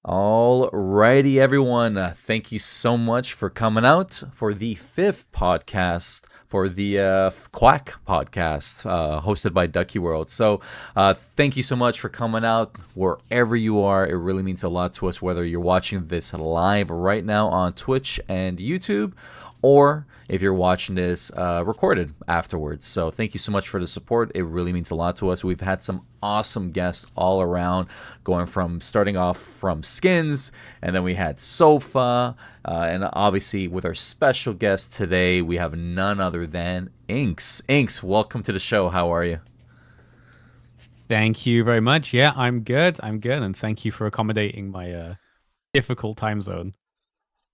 Alrighty, everyone. Thank you so much for coming out for the fifth podcast for the Quack podcast, hosted by Ducky World. Thank you so much for coming out wherever you are. It really means a lot to us, whether you're watching this live right now on Twitch and YouTube, or if you're watching this recorded afterwards. So thank you so much for the support. It really means a lot to us. We've had some awesome guests all around, starting off from skins, and then we had sofa, and obviously with our special guest today, we have none other than Inks. Inks, welcome to the show. How are you? Thank you very much. Yeah, I'm good. I'm good, and thank you for accommodating my difficult time zone.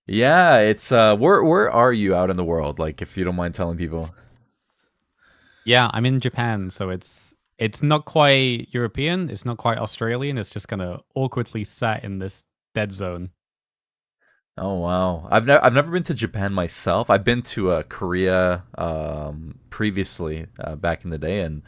Yeah, it's where are you out in the world? Like, if you don't mind telling people. Yeah, I'm in Japan, so it's not quite European, it's not quite Australian. It's just kind of awkwardly sat in this dead zone. Oh wow, I've never been to Japan myself. I've been to Korea previously back in the day, and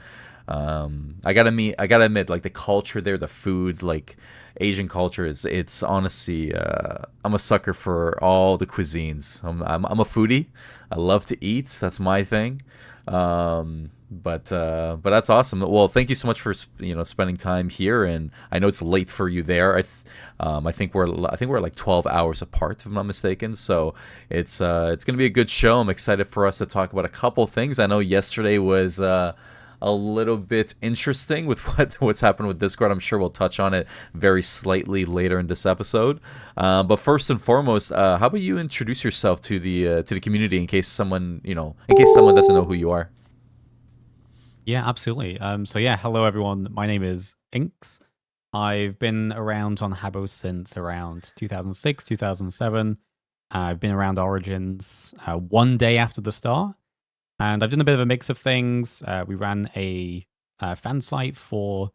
I gotta admit, like the culture there, the food, like Asian culture is it's honestly I'm a sucker for all the cuisines. I'm a foodie. I love to eat. That's my thing. But that's awesome. Well, thank you so much for spending time here, and I know it's late for you there. I think we're like 12 hours apart, if I'm not mistaken. So it's gonna be a good show. I'm excited for us to talk about a couple things. I know yesterday was a little bit interesting with what's happened with Discord. I'm sure we'll touch on it very slightly later in this episode. But first and foremost, how about you introduce yourself to the community in case someone doesn't know who you are. Yeah, absolutely. So yeah, hello everyone. My name is Inks. I've been around on Habbo since around 2006, 2007. I've been around Origins one day after the start. And I've done a bit of a mix of things. We ran a fan site for,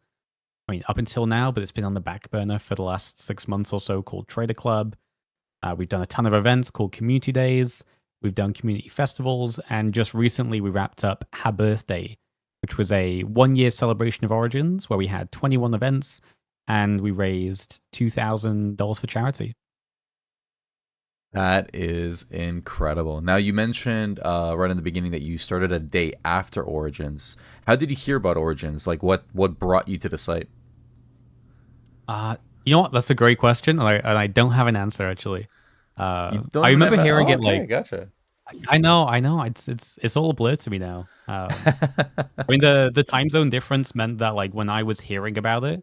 I mean, up until now, but it's been on the back burner for the last 6 months or so called Trader Club. We've done a ton of events called Community Days. We've done community festivals. And just recently, we wrapped up Ha Birthday, which was a 1 year celebration of Origins where we had 21 events and we raised $2,000 for charity. That is incredible. Now, you mentioned right in the beginning that you started a day after Origins. How did you hear about Origins? Like, what brought you to the site? Uh, you know what? That's a great question. And I don't have an answer, actually. You I don't even remember have hearing Oh, it okay, like, gotcha. I know. It's all a blur to me now. I mean, the time zone difference meant that like when I was hearing about it,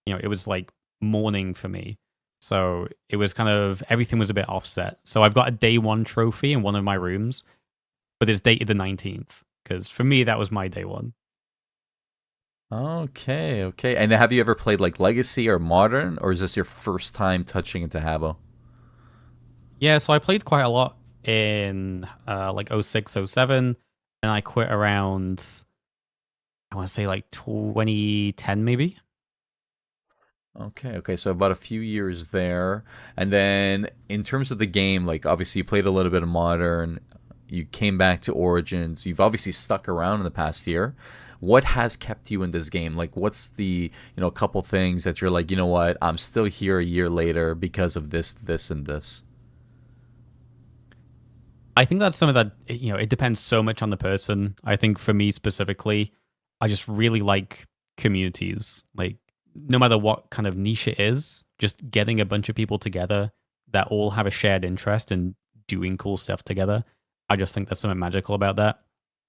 it was like morning for me. So it was kind of everything was a bit offset. So I've got a day one trophy in one of my rooms, but it's dated the 19th because for me that was my day one. Okay, okay. And have you ever played like Legacy or Modern, or is this your first time touching into Habbo? Yeah, so I played quite a lot in like '06, '07, and I quit around I want to say like 2010 maybe. Okay, okay. So about a few years there, and then in terms of the game, like obviously you played a little bit of Modern, you came back to Origins. You've obviously stuck around in the past year. What has kept you in this game? Like, what's the couple things that you're like, you know what, I'm still here a year later because of this, this, and this. I think that's something that it depends so much on the person. I think for me specifically, I just really like communities. Like no matter what kind of niche it is, just getting a bunch of people together that all have a shared interest in doing cool stuff together. I just think there's something magical about that.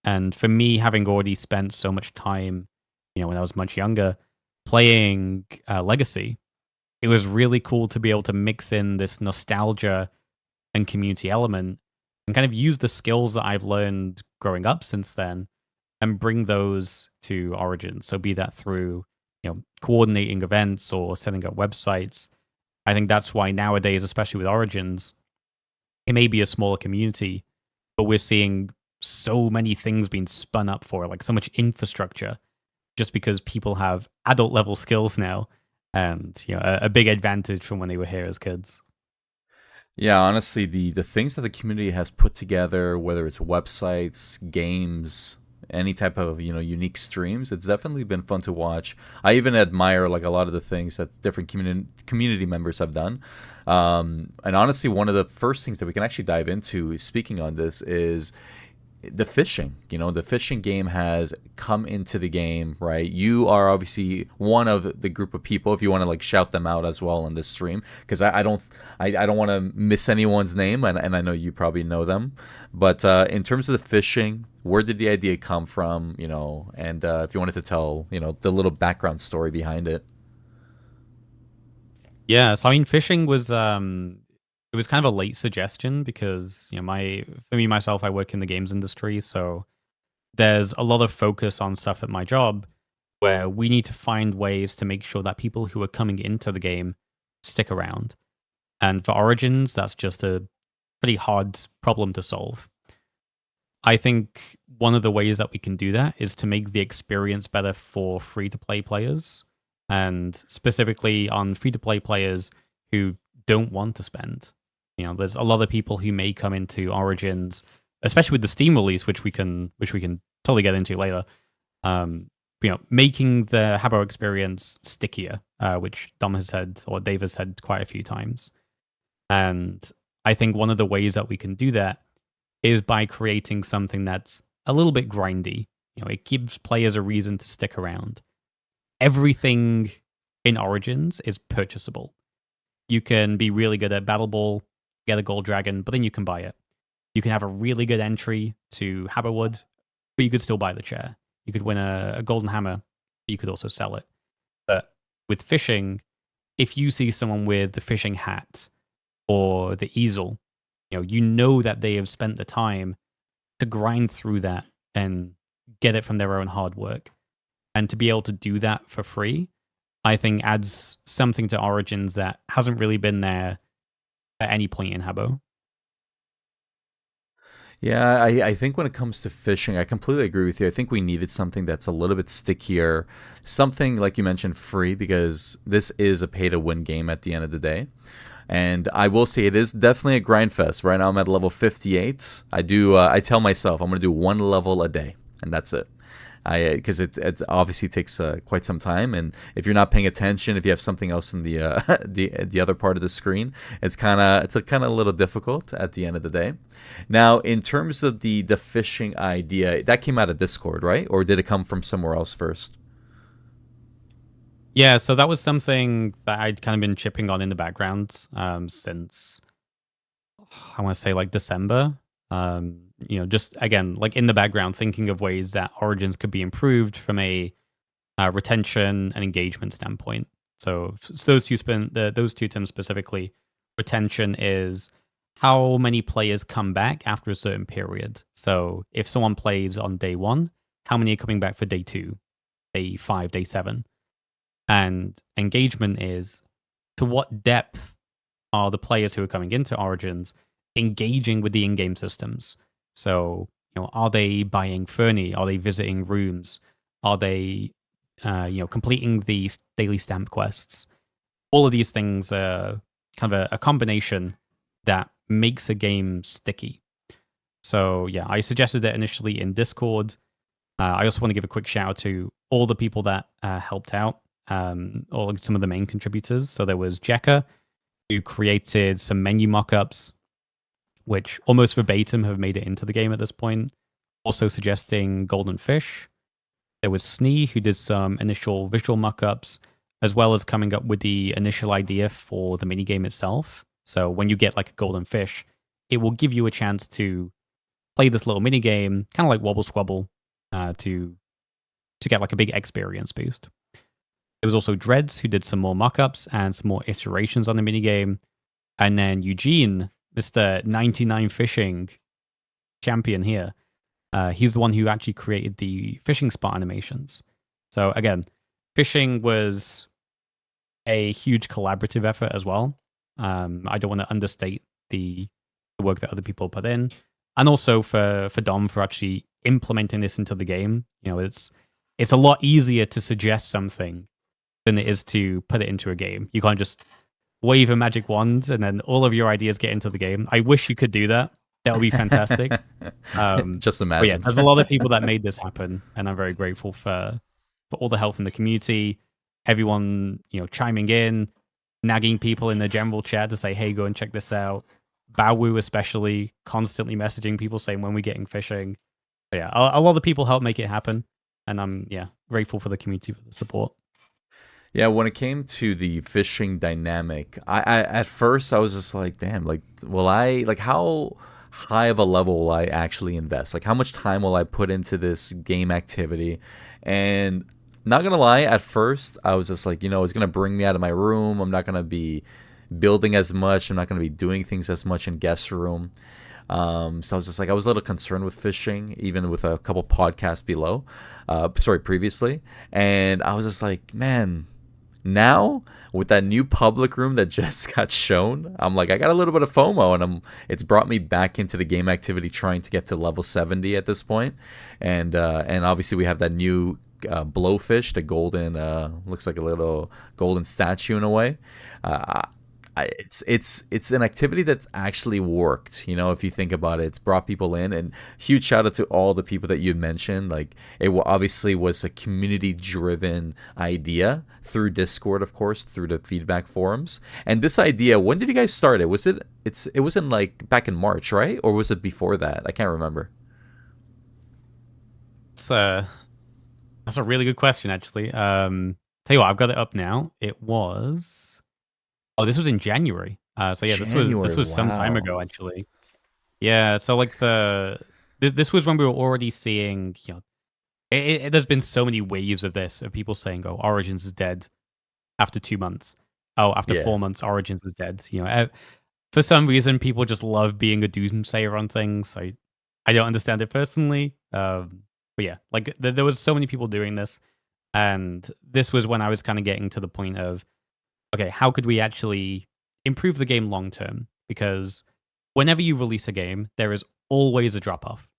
And for me, having already spent so much time, when I was much younger, playing Legacy, it was really cool to be able to mix in this nostalgia and community element and kind of use the skills that I've learned growing up since then and bring those to Origins. So be that through, coordinating events or setting up websites. I think that's why nowadays, especially with Origins, it may be a smaller community, but we're seeing so many things being spun up for, like so much infrastructure, just because people have adult level skills now and a big advantage from when they were here as kids. Yeah, honestly, the things that the community has put together, whether it's websites, games, any type of unique streams. It's definitely been fun to watch. I even admire like a lot of the things that different community members have done. And honestly, one of the first things that we can actually dive into, speaking on this, is the fishing. The fishing game has come into the game, right? You are obviously one of the group of people, if you want to like shout them out as well on this stream, because I don't want to miss anyone's name, and I know you probably know them. But in terms of the fishing, where did the idea come from? And if you wanted to tell the little background story behind it. Yeah, so I mean, fishing was it was kind of a late suggestion because for me myself, I work in the games industry, so there's a lot of focus on stuff at my job where we need to find ways to make sure that people who are coming into the game stick around. And for Origins, that's just a pretty hard problem to solve. I think one of the ways that we can do that is to make the experience better for free to play players, and specifically on free to play players who don't want to spend. There's a lot of people who may come into Origins, especially with the Steam release, which we can totally get into later. Making the Habbo experience stickier, which Dom has said or Dave has said quite a few times. And I think one of the ways that we can do that is by creating something that's a little bit grindy. It gives players a reason to stick around. Everything in Origins is purchasable. You can be really good at Battle Ball, get a gold dragon, but then you can buy it. You can have a really good entry to Habbowood, but you could still buy the chair. You could win a golden hammer, but you could also sell it. But with fishing, if you see someone with the fishing hat or the easel, you know that they have spent the time to grind through that and get it from their own hard work. And to be able to do that for free, I think adds something to Origins that hasn't really been there at any point in Habbo. Yeah, I think when it comes to fishing, I completely agree with you. I think we needed something that's a little bit stickier, something like you mentioned, free, because this is a pay to win game at the end of the day. And I will say it is definitely a grind fest. Right now I'm at level 58. I tell myself I'm going to do one level a day, and that's it. Because it obviously takes quite some time, and if you're not paying attention, if you have something else in the the other part of the screen, it's a kind of a little difficult at the end of the day. Now, in terms of the fishing idea, that came out of Discord, right? Or did it come from somewhere else first? Yeah, so that was something that I'd kind of been chipping on in the background since I want to say like December. Just again, like in the background, thinking of ways that Origins could be improved from a retention and engagement standpoint. So those two terms specifically. Retention is how many players come back after a certain period. So if someone plays on day one, how many are coming back for day two, day five, day seven? And engagement is to what depth are the players who are coming into Origins engaging with the in-game systems. So, are they buying Fernie? Are they visiting rooms? Are they, completing the daily stamp quests? All of these things are kind of a combination that makes a game sticky. So, yeah, I suggested it initially in Discord. I also want to give a quick shout out to all the people that helped out, or some of the main contributors. So there was Jekka, who created some menu mockups, which almost verbatim have made it into the game at this point, also suggesting golden fish. There was Snee, who did some initial visual mockups, as well as coming up with the initial idea for the minigame itself. So when you get like a golden fish, it will give you a chance to play this little minigame, kind of like Wobble Squabble, to get like a big experience boost. There was also Dreads, who did some more mockups and some more iterations on the minigame. And then Eugene, Mr. 99 Fishing champion here, he's the one who actually created the fishing spot animations. So again, fishing was a huge collaborative effort as well. I don't want to understate the work that other people put in. And also for Dom for actually implementing this into the game. It's a lot easier to suggest something than it is to put it into a game. You can't just wave a magic wand and then all of your ideas get into the game. I wish you could do that. that would be fantastic. Just But yeah, imagine. there's a lot of people that made this happen, and I'm very grateful for all the help from the community, everyone chiming in, nagging people in the general chat to say, "Hey, go and check this out." Baowu especially constantly messaging people saying when we're getting fishing. But yeah, a lot of people help make it happen, and I'm grateful for the community for the support. Yeah, when it came to the fishing dynamic, I at first I was just like, damn, like will I like how high of a level will I actually invest? Like how much time will I put into this game activity? And not gonna lie, at first I was just like, it's gonna bring me out of my room. I'm not gonna be building as much. I'm not gonna be doing things as much in guest room. So I was just like, I was a little concerned with fishing, even with a couple podcasts below, sorry, previously. And I was just like, man, now with that new public room that just got shown, I'm like, I got a little bit of FOMO, and it's brought me back into the game activity, trying to get to level 70 at this point. And obviously we have that new blowfish, the golden, looks like a little golden statue in a way. Uh, it's an activity that's actually worked. If you think about it, it's brought people in, and huge shout out to all the people that you mentioned. Like obviously was a community driven idea through Discord, of course, through the feedback forums. And this idea, when did you guys start it? It wasn't like back in March, right? Or was it before that? I can't remember. So that's a really good question, actually. Tell you what, I've got it up now. It was. Oh, this was in January. So yeah, this January, was some time ago, wow. actually. Yeah, so like this was when we were already seeing, there's been so many waves of this, of people saying, "Oh, Origins is dead after 2 months." Oh, after Yeah. 4 months, Origins is dead. For some reason, people just love being a doomsayer on things. I don't understand it personally. But yeah, like there was so many people doing this, and this was when I was kind of getting to the point of, okay, how could we actually improve the game long term? Because whenever you release a game, there is always a drop off.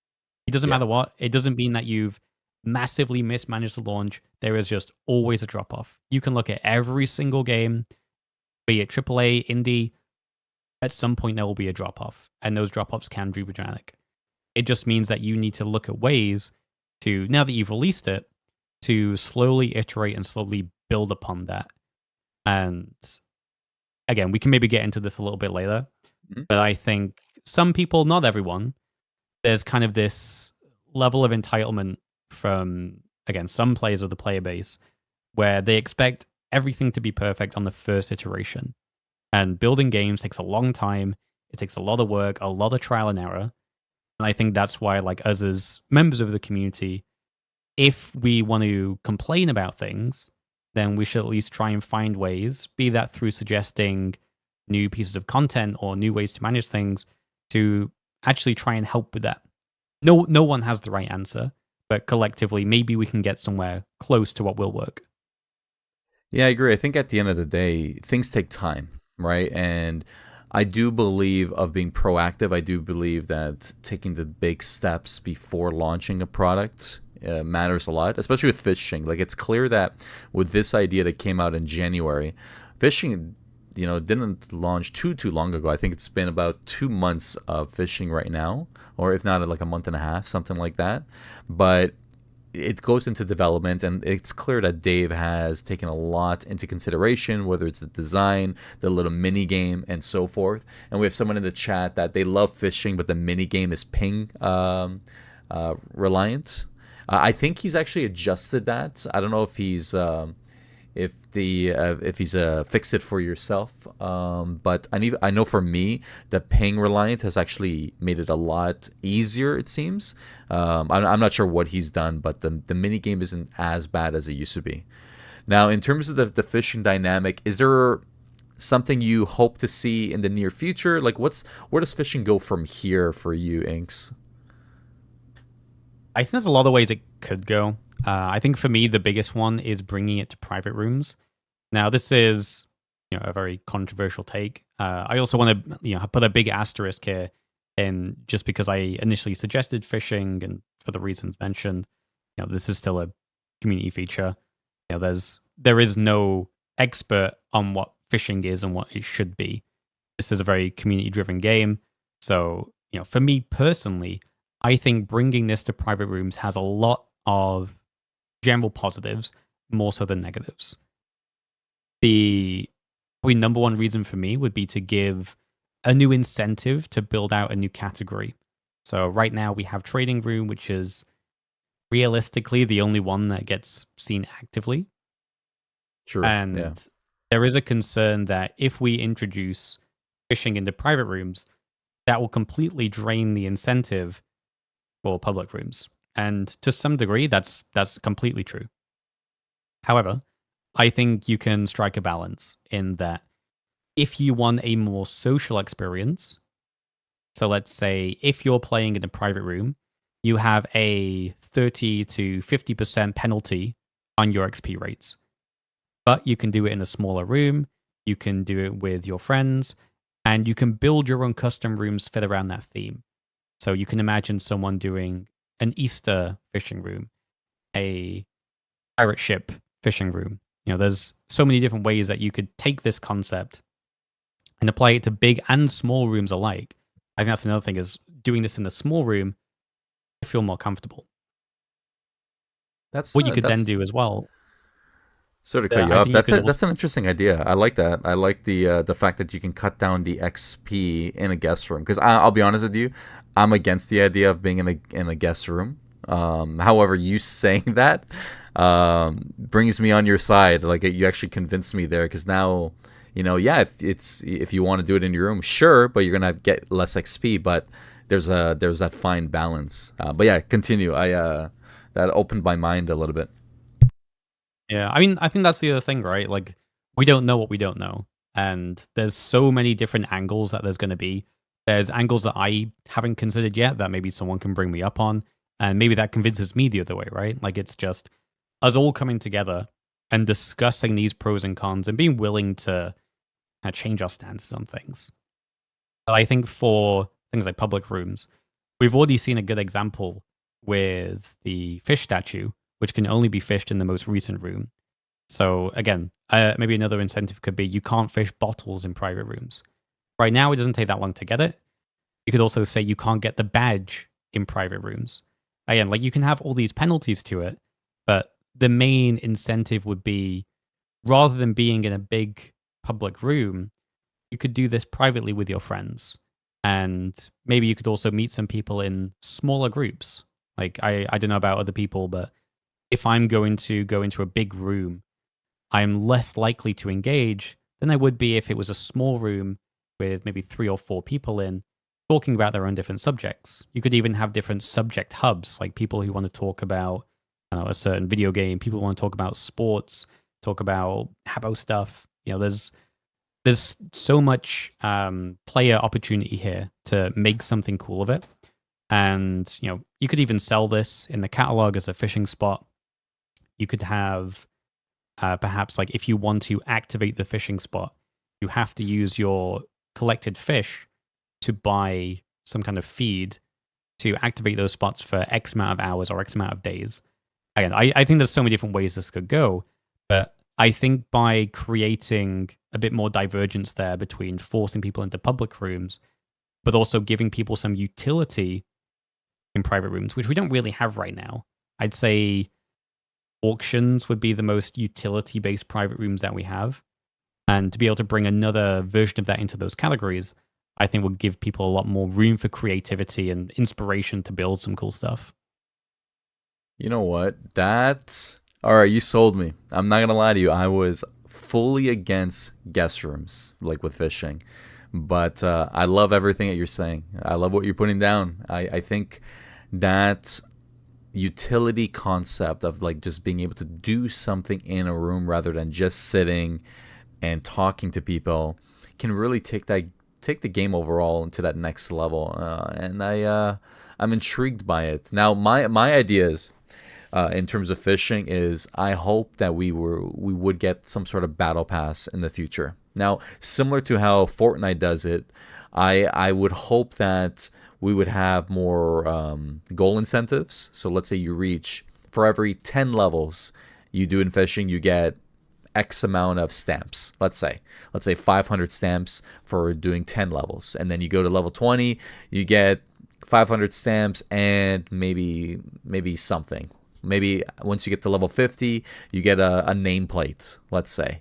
It doesn't Yeah. matter what. It doesn't mean that you've massively mismanaged the launch. There is just always a drop off. You can look at every single game, be it AAA, indie. At some point, there will be a drop off, and those drop offs can be dramatic. It just means that you need to look at ways to, now that you've released it, to slowly iterate and slowly build upon that. And again, we can maybe get into this a little bit later, Mhm. but I think some people, not everyone, there's kind of this level of entitlement from, again, some players of the player base where they expect everything to be perfect on the first iteration. And building games takes a long time. It takes a lot of work, a lot of trial and error. And I think that's why, like us as members of the community, if we want to complain about things, then we should at least try and find ways, be that through suggesting new pieces of content or new ways to manage things, to actually try and help with that. No one has the right answer, but collectively, maybe we can get somewhere close to what will work. Yeah, I agree. I think at the end of the day, things take time, right? And I do believe of being proactive. I do believe that taking the big steps before launching a product matters a lot, especially with fishing. Like it's clear that with this idea that came out in January, fishing, didn't launch too long ago. I think it's been about 2 months of fishing right now, or if not like a month and a half, something like that. But it goes into development, and it's clear that Dave has taken a lot into consideration, whether it's the design, the little mini game, and so forth. And we have someone in the chat that they love fishing, but the mini game is ping reliant. I think he's actually adjusted that. I don't know if he's fixed it for yourself. But I know for me, the ping reliant has actually made it a lot easier. It seems. I'm not sure what he's done, but the mini game isn't as bad as it used to be. Now, in terms of the fishing dynamic, is there something you hope to see in the near future? Like, where does fishing go from here for you, Inks? I think there's a lot of ways it could go. I think for me, the biggest one is bringing it to private rooms. Now, this is a very controversial take. I also want to put a big asterisk here, and just because I initially suggested phishing, and for the reasons mentioned, this is still a community feature. There is no expert on what phishing is and what it should be. This is a very community driven game, so for me personally, I think bringing this to private rooms has a lot of general positives more so than negatives. The probably number one reason for me would be to give a new incentive to build out a new category. So right now we have trading room, which is realistically the only one that gets seen actively. True. Yeah. And there is a concern that if we introduce fishing into private rooms, that will completely drain the incentive for public rooms. And to some degree, that's completely true. However, I think you can strike a balance in that if you want a more social experience, so let's say if you're playing in a private room, you have a 30 to 50% penalty on your XP rates. But you can do it in a smaller room, you can do it with your friends, and you can build your own custom rooms fit around that theme. So you can imagine someone doing an Easter fishing room, a pirate ship fishing room. There's so many different ways that you could take this concept and apply it to big and small rooms alike. I think that's another thing is doing this in a small room, I feel more comfortable. That's What you could then that's do as well, Sort of cut you I off. think you could That's also, an interesting idea. I like that. I like the fact that you can cut down the XP in a guest room. Because I'll be honest with you, I'm against the idea of being in a guest room. However, you saying that brings me on your side. Like you actually convinced me there. Because now, yeah, if you want to do it in your room, sure, but you're gonna get less XP. But there's that fine balance. But yeah, continue. That opened my mind a little bit. yeah. I mean, I think that's the other thing, right? Like, we don't know what we don't know. And there's so many different angles that there's going to be. There's angles that I haven't considered yet that maybe someone can bring me up on. And maybe that convinces me the other way, right? Like, it's just us all coming together and discussing these pros and cons and being willing to change our stances on things. But I think for things like public rooms, we've already seen a good example with the fish statue, which can only be fished in the most recent room. So again, maybe another incentive could be you can't fish bottles in private rooms. Right now, it doesn't take that long to get it. You could also say you can't get the badge in private rooms. Again, like you can have all these penalties to it, but the main incentive would be rather than being in a big public room, you could do this privately with your friends. And maybe you could also meet some people in smaller groups. Like I don't know about other people, but if I'm going to go into a big room, I'm less likely to engage than I would be if it was a small room with maybe 3 or 4 people in talking about their own different subjects. You could even have different subject hubs, like people who want to talk about a certain video game, people who want to talk about sports, talk about Habbo stuff. There's so much player opportunity here to make something cool of it. And you could even sell this in the catalog as a fishing spot. You could have perhaps like if you want to activate the fishing spot, you have to use your collected fish to buy some kind of feed to activate those spots for X amount of hours or X amount of days. Again, I think there's so many different ways this could go, but I think by creating a bit more divergence there between forcing people into public rooms, but also giving people some utility in private rooms, which we don't really have right now. I'd say auctions would be the most utility-based private rooms that we have. And to be able to bring another version of that into those categories, I think would give people a lot more room for creativity and inspiration to build some cool stuff. You know what? All right, you sold me. I'm not gonna lie to you. I was fully against guest rooms, like with fishing. But I love everything that you're saying. I love what you're putting down. I think that utility concept of like just being able to do something in a room rather than just sitting and talking to people can really take the game overall into that next level. And I'm intrigued by it. Now my ideas in terms of fishing is I hope that we would get some sort of battle pass in the future. Now, similar to how Fortnite does it, I would hope that we would have more goal incentives. So let's say you reach for every 10 levels you do in fishing, you get X amount of stamps. Let's say 500 stamps for doing 10 levels, and then you go to level 20, you get 500 stamps and maybe something. Maybe once you get to level 50, you get a nameplate. Let's say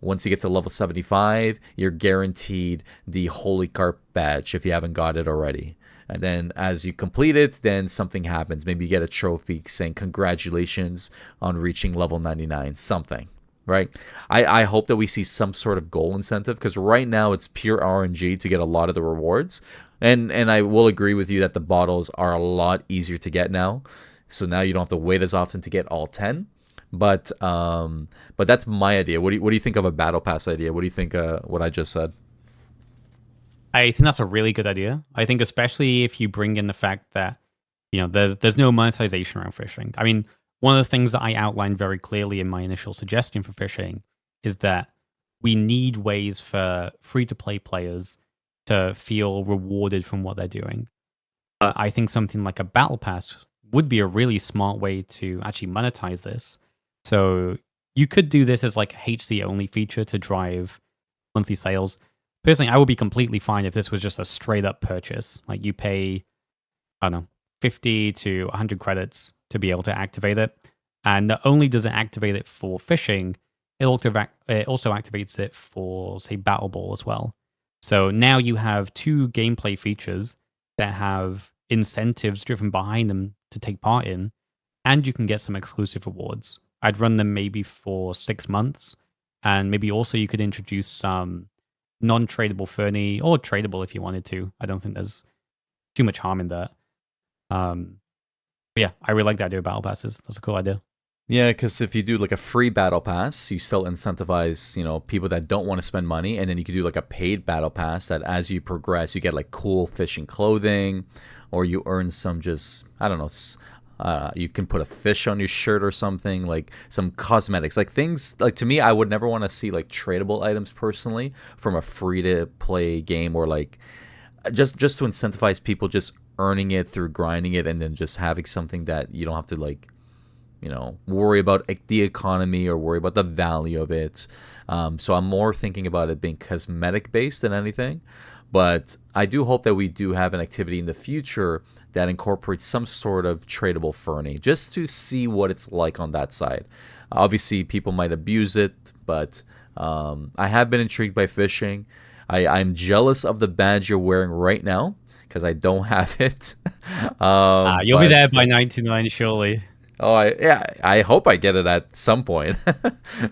once you get to level 75, you're guaranteed the Holy Carp badge if you haven't got it already. And then as you complete it, then something happens. Maybe you get a trophy saying congratulations on reaching level 99, something, right? I hope that we see some sort of goal incentive, because right now it's pure RNG to get a lot of the rewards. And I will agree with you that the bottles are a lot easier to get now. So now you don't have to wait as often to get all 10. But that's my idea. What do you think of a battle pass idea? What do you think what I just said? I think that's a really good idea. I think especially if you bring in the fact that there's no monetization around fishing. I mean, one of the things that I outlined very clearly in my initial suggestion for fishing is that we need ways for free to play players to feel rewarded from what they're doing. But I think something like a battle pass would be a really smart way to actually monetize this. So you could do this as like a HC only feature to drive monthly sales. Personally, I would be completely fine if this was just a straight up purchase. Like you pay, I don't know, 50 to 100 credits to be able to activate it. And not only does it activate it for fishing, it also activates it for, say, Battle Ball as well. So now you have two gameplay features that have incentives driven behind them to take part in, and you can get some exclusive rewards. I'd run them maybe for 6 months, and maybe also you could introduce some non-tradable Fernie, or tradable if you wanted to. I don't think there's too much harm in that. But yeah, I really like the idea of battle passes. That's a cool idea. Yeah, because if you do like a free battle pass, you still incentivize, people that don't want to spend money, and then you could do like a paid battle pass that as you progress, you get like cool fishing clothing, or you earn some just, I don't know, you can put a fish on your shirt or something, like some cosmetics, like things like, to me, I would never want to see like tradable items personally from a free to play game, or like just to incentivize people just earning it through grinding it, and then just having something that you don't have to like worry about the economy or worry about the value of it. So I'm more thinking about it being cosmetic based than anything. But I do hope that we do have an activity in the future that incorporates some sort of tradable Fernie, just to see what it's like on that side. Obviously, people might abuse it, but I have been intrigued by fishing. I'm jealous of the badge you're wearing right now because I don't have it. You'll be there by 99, surely. Oh, I hope I get it at some point.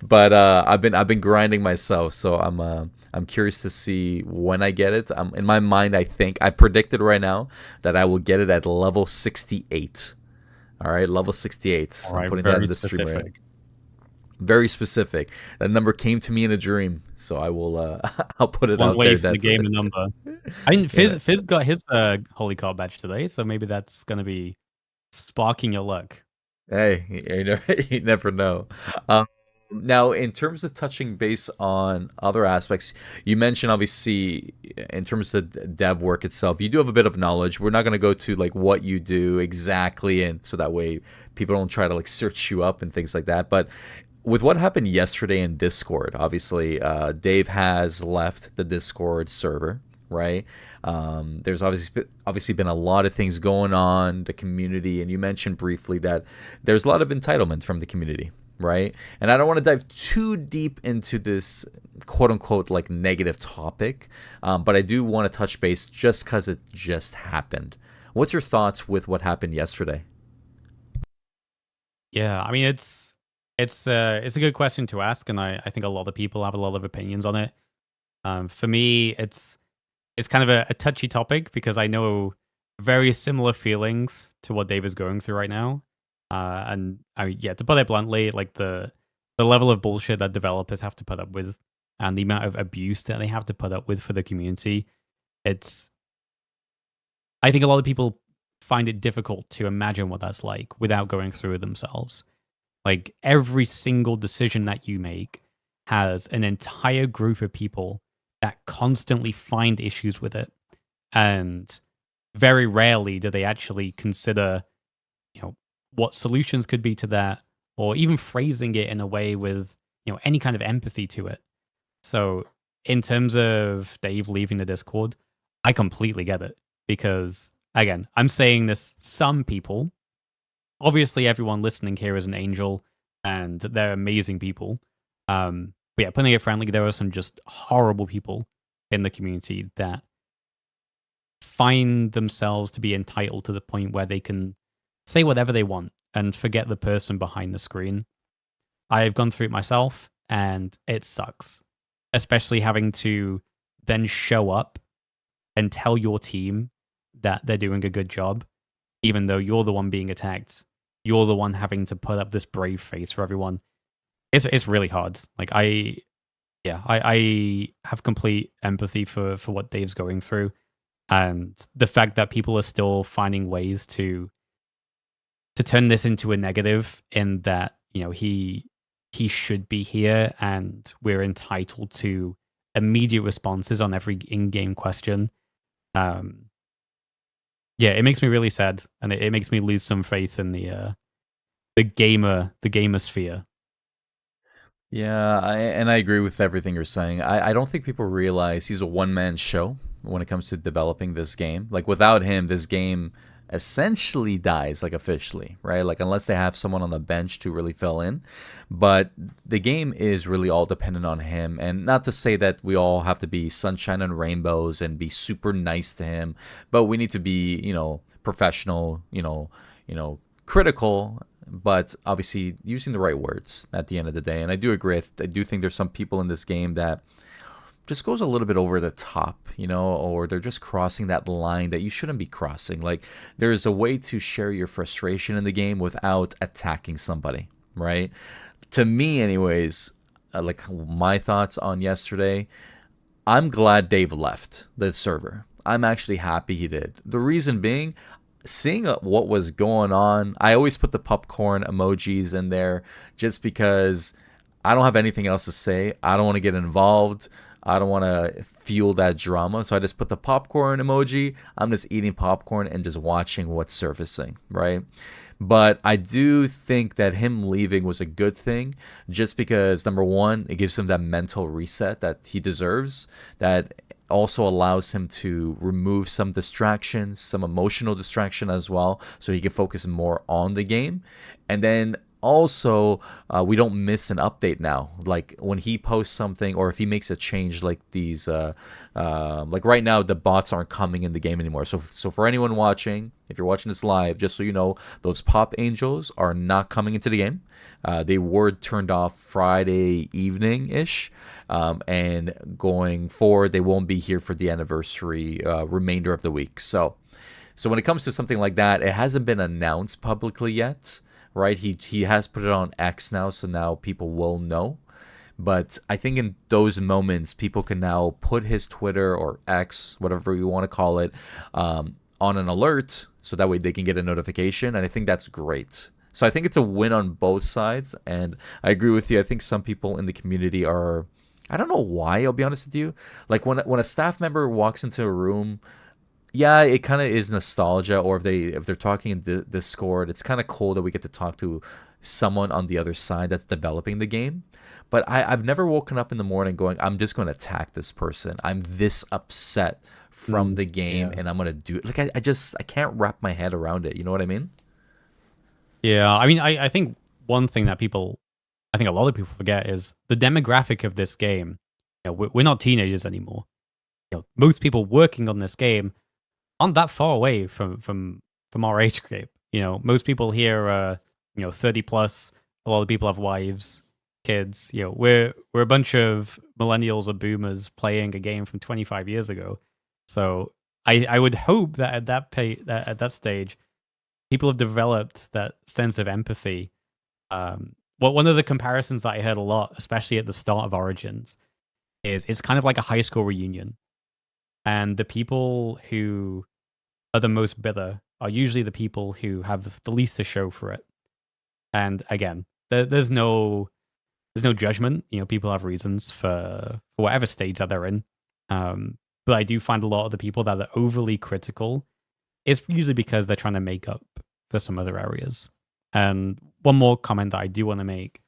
But I've been grinding myself, so I'm curious to see when I get it. In my mind, I think I predicted right now that I will get it at level 68. All right, level 68. All right, I'm putting that in the stream right. Very specific. That number came to me in a dream, so I will. I'll put it out there. For the game number. I mean, Fizz got his Holy Card badge today, so maybe that's gonna be sparking your luck. Hey, you never know. Now, in terms of touching base on other aspects, you mentioned obviously in terms of the dev work itself, you do have a bit of knowledge. We're not going to go to like what you do exactly, and so that way people don't try to like search you up and things like that. But with what happened yesterday in Discord, obviously Dave has left the Discord server, right? There's obviously been a lot of things going on, the community, and you mentioned briefly that there's a lot of entitlement from the community, right? And I don't want to dive too deep into this quote unquote like negative topic, but I do want to touch base just because it just happened. What's your thoughts with what happened yesterday? Yeah, I mean it's a good question to ask, and I think a lot of people have a lot of opinions on it. For me, it's kind of a touchy topic because I know very similar feelings to what Dave is going through right now. And I mean, yeah, to put it bluntly, like the level of bullshit that developers have to put up with, and the amount of abuse that they have to put up with for the community, it's. I think a lot of people find it difficult to imagine what that's like without going through it themselves. Like every single decision that you make has an entire group of people that constantly find issues with it, and very rarely do they actually consider, what solutions could be to that, or even phrasing it in a way with, any kind of empathy to it. So in terms of Dave leaving the Discord, I completely get it because again, I'm saying this. Some people, obviously, everyone listening here is an angel, and they're amazing people. But yeah, putting it friendly, there are some just horrible people in the community that find themselves to be entitled to the point where they can say whatever they want and forget the person behind the screen. I've gone through it myself, and it sucks, especially having to then show up and tell your team that they're doing a good job, even though you're the one being attacked. You're the one having to put up this brave face for everyone. It's really hard. Like I have complete empathy for what Dave's going through, and the fact that people are still finding ways to turn this into a negative, in that he should be here and we're entitled to immediate responses on every in-game question. Yeah, it makes me really sad, and it makes me lose some faith in the gamer sphere. Yeah, and I agree with everything you're saying. I don't think people realize he's a one man show when it comes to developing this game. Like without him, this game essentially dies, like officially, right? Like unless they have someone on the bench to really fill in. But the game is really all dependent on him. And not to say that we all have to be sunshine and rainbows and be super nice to him, but we need to be, professional, critical, but obviously using the right words at the end of the day. And I do agree. I do think there's some people in this game that just goes a little bit over the top, or they're just crossing that line that you shouldn't be crossing. Like there's a way to share your frustration in the game without attacking somebody, right? To me, anyways, like my thoughts on yesterday, I'm glad Dave left the server. I'm actually happy he did. The reason being, seeing what was going on, I always put the popcorn emojis in there just because I don't have anything else to say. I don't want to get involved. I don't want to fuel that drama. So I just put the popcorn emoji. I'm just eating popcorn and just watching what's surfacing, right? But I do think that him leaving was a good thing just because, number one, it gives him that mental reset that he deserves, that also allows him to remove some distractions, some emotional distraction as well, so he can focus more on the game. And then also, we don't miss an update now. Like when he posts something or if he makes a change, like these, like right now, the bots aren't coming in the game anymore. So for anyone watching, if you're watching this live, just so you know, those pop angels are not coming into the game. They were turned off Friday evening ish, and going forward, they won't be here for the anniversary remainder of the week. So when it comes to something like that, it hasn't been announced publicly yet. Right, he has put it on X now, so now people will know. But I think in those moments, people can now put his Twitter or X, whatever you want to call it, on an alert, so that way they can get a notification. And I think that's great. So I think it's a win on both sides. And I agree with you. I think some people in the community are, I don't know why, I'll be honest with you. Like when a staff member walks into a room, yeah, it kind of is nostalgia. Or if they're talking in Discord, it's kind of cool that we get to talk to someone on the other side that's developing the game. But I've never woken up in the morning going, I'm just going to attack this person. I'm this upset from the game, and I'm going to do it. Like I can't wrap my head around it. You know what I mean? Yeah, I mean, I think one thing that I think a lot of people forget is the demographic of this game. We're not teenagers anymore. Most people working on this game aren't that far away from our age group. Most people here are 30 plus. A lot of people have wives, kids. We're a bunch of millennials or boomers playing a game from 25 years ago. So I would hope that at that stage, people have developed that sense of empathy. One of the comparisons that I heard a lot, especially at the start of Origins, is it's kind of like a high school reunion. And the people who are the most bitter are usually the people who have the least to show for it. And again, there's no judgment. People have reasons for whatever stage that they're in. But I do find a lot of the people that are overly critical is usually because they're trying to make up for some other areas. And one more comment that I do want to make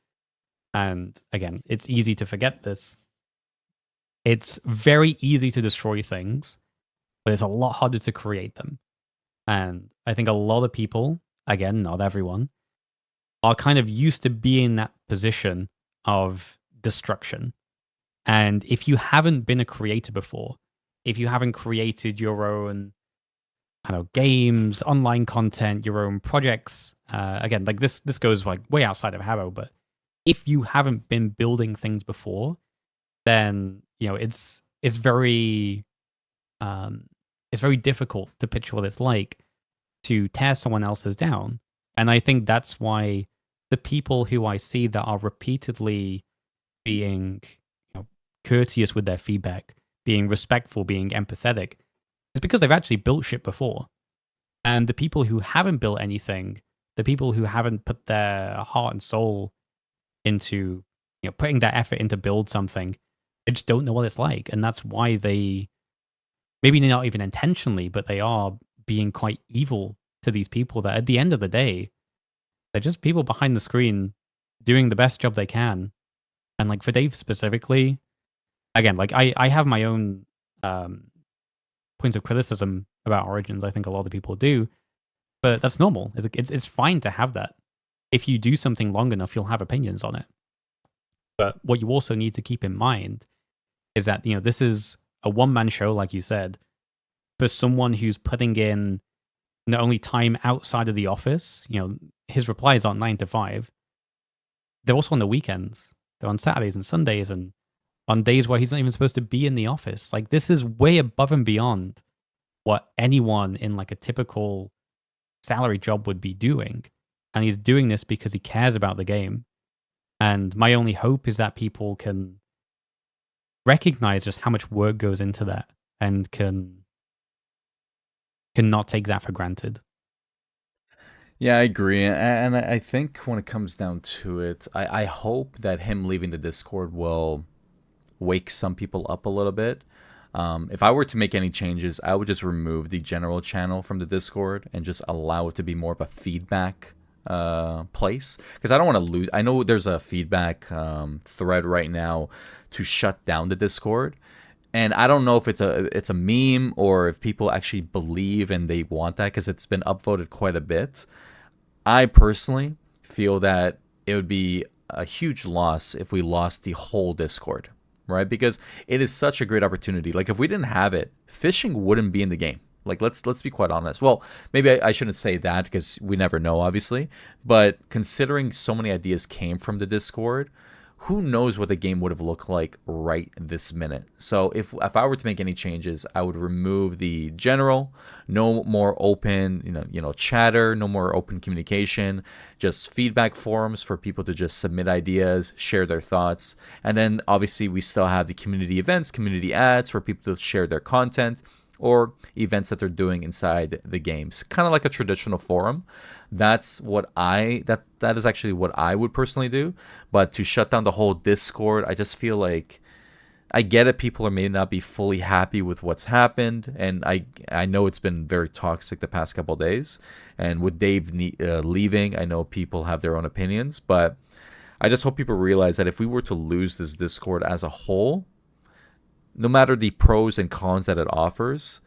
And again, it's easy to forget this. It's very easy to destroy things, but it's a lot harder to create them. And I think a lot of people, again, not everyone, are kind of used to being in that position of destruction. And if you haven't been a creator before, if you haven't created your own, I don't know, games, online content, your own projects, again, like this goes like way outside of Habbo, but if you haven't been building things before, then it's very um, it's very difficult to picture what it's like to tear someone else's down. And I think that's why the people who I see that are repeatedly being courteous with their feedback, being respectful, being empathetic, is because they've actually built shit before. And the people who haven't built anything, the people who haven't put their heart and soul into putting that effort into build something, they just don't know what it's like. And that's why they, maybe not even intentionally, but they are being quite evil to these people that at the end of the day, they're just people behind the screen doing the best job they can. And like for Dave specifically, again, like I have my own points of criticism about Origins. I think a lot of people do, but that's normal. It's fine to have that. If you do something long enough, you'll have opinions on it. But what you also need to keep in mind is that this is a one-man show, like you said, for someone who's putting in not only time outside of the office. His replies aren't 9 to 5. They're also on the weekends. They're on Saturdays and Sundays and on days where he's not even supposed to be in the office. Like this is way above and beyond what anyone in like a typical salary job would be doing. And he's doing this because he cares about the game. And my only hope is that people can recognize just how much work goes into that and can not take that for granted. Yeah, I agree. And I think when it comes down to it, I hope that him leaving the Discord will wake some people up a little bit. If I were to make any changes, I would just remove the general channel from the Discord and just allow it to be more of a feedback place, because I don't want to lose. I know there's a feedback thread right now to shut down the Discord, and I don't know if it's a meme or if people actually believe and they want that, because it's been upvoted quite a bit. I personally feel that it would be a huge loss if we lost the whole Discord, right? Because it is such a great opportunity. Like if we didn't have it, fishing wouldn't be in the game. Like let's be quite honest. Well, maybe I shouldn't say that because we never know, obviously. But considering so many ideas came from the Discord, who knows what the game would have looked like right this minute. So if I were to make any changes, I would remove the general, no more open, chatter, no more open communication, just feedback forums for people to just submit ideas, share their thoughts. And then obviously we still have the community events, community ads for people to share their content or events that they're doing inside the games, kind of like a traditional forum. That's what that is actually what I would personally do. But to shut down the whole Discord, I just feel like, I get it, people may not be fully happy with what's happened, and I know it's been very toxic the past couple of days, and with Dave leaving, I know people have their own opinions, but I just hope people realize that if we were to lose this Discord as a whole, no matter the pros and cons that it offers,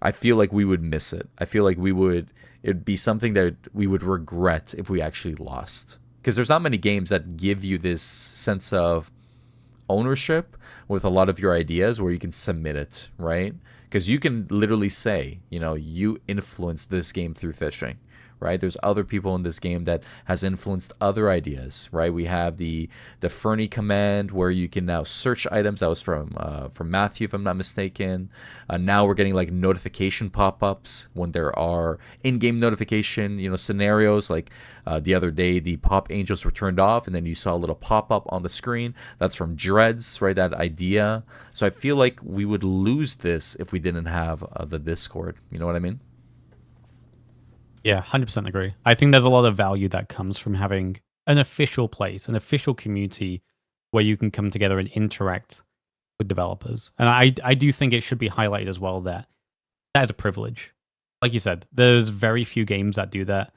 I feel like we would miss it. I feel like it'd be something that we would regret if we actually lost. Because there's not many games that give you this sense of ownership with a lot of your ideas where you can submit it, right? Because you can literally say, you influenced this game through fishing, right? There's other people in this game that has influenced other ideas, right? We have the Fernie command where you can now search items. That was from Matthew, if I'm not mistaken. Now we're getting like notification pop-ups when there are in-game notification, scenarios. Like the other day, the pop angels were turned off, and then you saw a little pop-up on the screen. That's from Dreads, right? That idea. So I feel like we would lose this if we didn't have the Discord. You know what I mean? Yeah, 100% agree. I think there's a lot of value that comes from having an official place, an official community where you can come together and interact with developers. And I do think it should be highlighted as well that is a privilege. Like you said, there's very few games that do that.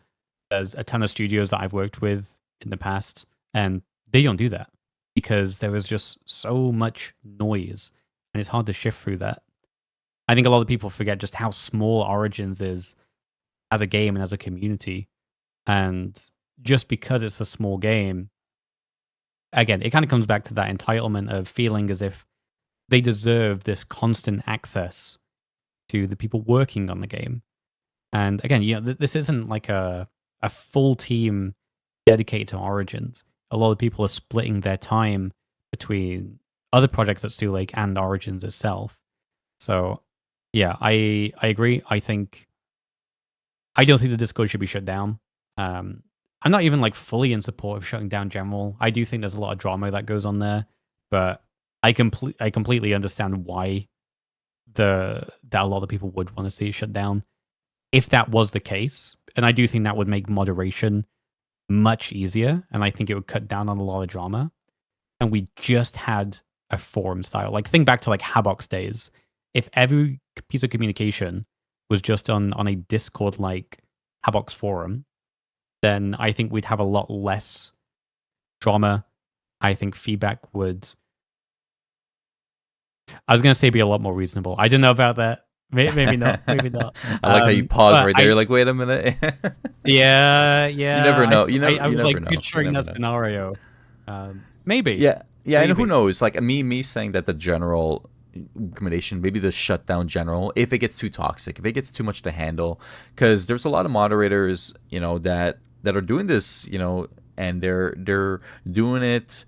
There's a ton of studios that I've worked with in the past, and they don't do that because there was just so much noise, and it's hard to shift through that. I think a lot of people forget just how small Origins is as a game and as a community. And just because it's a small game, again, it kind of comes back to that entitlement of feeling as if they deserve this constant access to the people working on the game. And again, this isn't like a full team dedicated to Origins. A lot of people are splitting their time between other projects at Stu Lake and Origins itself. So, yeah, I agree. I don't think the Discord should be shut down. I'm not even like fully in support of shutting down General. I do think there's a lot of drama that goes on there, but I completely understand why that a lot of people would want to see it shut down. If that was the case, and I do think that would make moderation much easier, and I think it would cut down on a lot of drama. And we just had a forum style, like think back to like Habbo's days. If every piece of communication was just on a Discord like Habbo's forum, then I think we'd have a lot less drama. I think feedback would. I was gonna say be a lot more reasonable. I don't know about that. Maybe not. Maybe not. I like how you pause right there. You're like, wait a minute. Yeah. You never know. I was never like know. picturing that scenario. Maybe. Yeah, Maybe. and who knows? Like me saying that the general recommendation, maybe the shutdown general, if it gets too toxic, if it gets too much to handle, because there's a lot of moderators, that are doing this, and they're doing it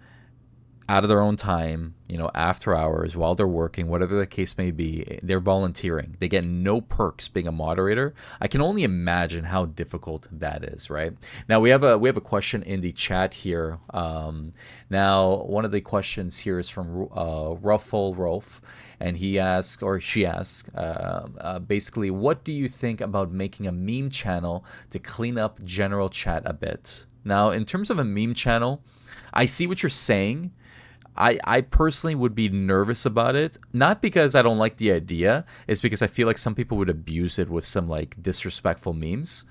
out of their own time, after hours, while they're working, whatever the case may be. They're volunteering. They get no perks being a moderator. I can only imagine how difficult that is, right? Now we have a question in the chat here. Now one of the questions here is from Ruffle Rolf, and he asks, or she asks, basically, what do you think about making a meme channel to clean up general chat a bit? Now, in terms of a meme channel, I see what you're saying. I personally would be nervous about it, not because I don't like the idea. It's because I feel like some people would abuse it with some like disrespectful memes.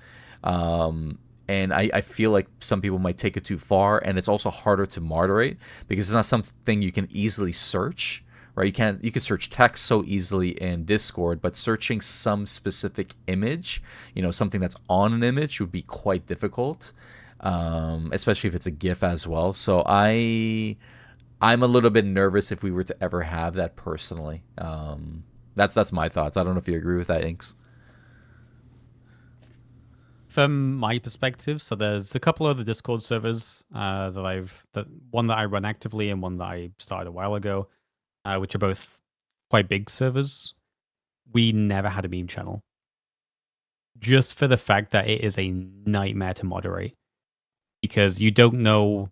And I feel like some people might take it too far, and it's also harder to moderate because it's not something you can easily search, right? You can search text so easily in Discord, but searching some specific image, something that's on an image would be quite difficult, especially if it's a GIF as well. So I'm a little bit nervous if we were to ever have that personally. That's my thoughts. I don't know if you agree with that, Inks. From my perspective, so there's a couple of the Discord servers one that I run actively and one that I started a while ago, which are both quite big servers. We never had a meme channel, just for the fact that it is a nightmare to moderate because you don't know.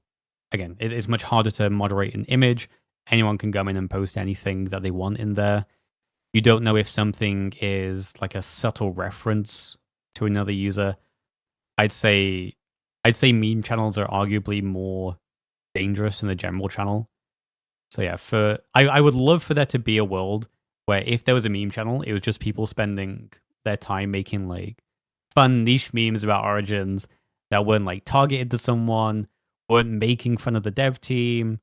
Again, it's much harder to moderate an image. Anyone can come in and post anything that they want in there. You don't know if something is like a subtle reference to another user. I'd say meme channels are arguably more dangerous than the general channel. So yeah, I would love for there to be a world where if there was a meme channel, it was just people spending their time making like fun niche memes about Origins that weren't like targeted to someone, weren't making fun of the dev team,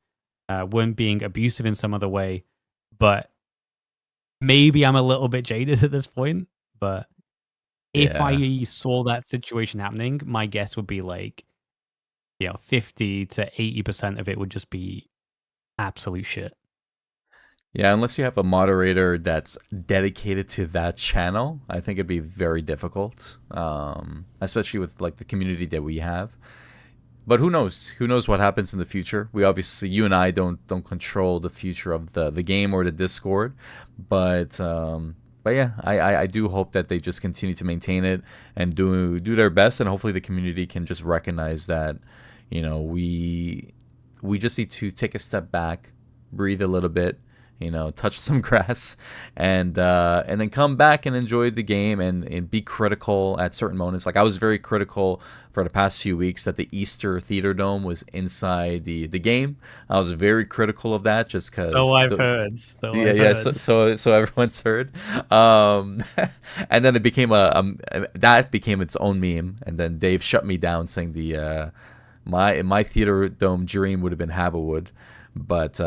weren't being abusive in some other way. But maybe I'm a little bit jaded at this point. But if I saw that situation happening, my guess would be like, 50 to 80% of it would just be absolute shit. Yeah, unless you have a moderator that's dedicated to that channel, I think it'd be very difficult, especially with like the community that we have. But who knows? Who knows what happens in the future? We obviously, you and I don't control the future of the game or the Discord, but yeah, I do hope that they just continue to maintain it and do their best, and hopefully the community can just recognize that, we just need to take a step back, breathe a little bit, touch some grass, and then come back and enjoy the game and be critical at certain moments. Like I was very critical for the past few weeks that the Easter Theater Dome was inside the game. I was very critical of that just because. So I've heard. So everyone's heard. And then it became that became its own meme, and then Dave shut me down saying My theater dome dream would have been Habbo, but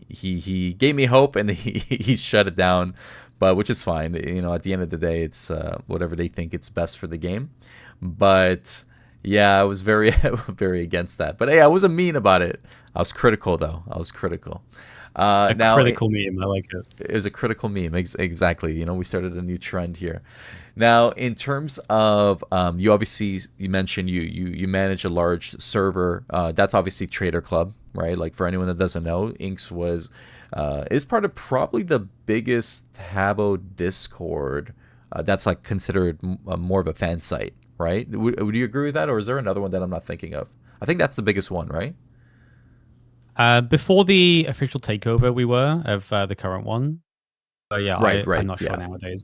he gave me hope and he shut it down. But which is fine. At the end of the day, it's whatever they think it's best for the game. But yeah, I was very very against that. But hey, I wasn't mean about it. I was critical though. I was critical. A Now critical meme. I like it. it was a critical meme. Exactly. We started a new trend here. Now, in terms of you obviously you mentioned you manage a large server. That's obviously Trader Club, right? Like for anyone that doesn't know, Inks was is part of probably the biggest Habbo Discord. That's like considered more of a fan site, right? Would you agree with that, or is there another one that I'm not thinking of? I think that's the biggest one, right? Before the official takeover, we were of the current one. But yeah, Right, I'm right, not sure yeah. nowadays.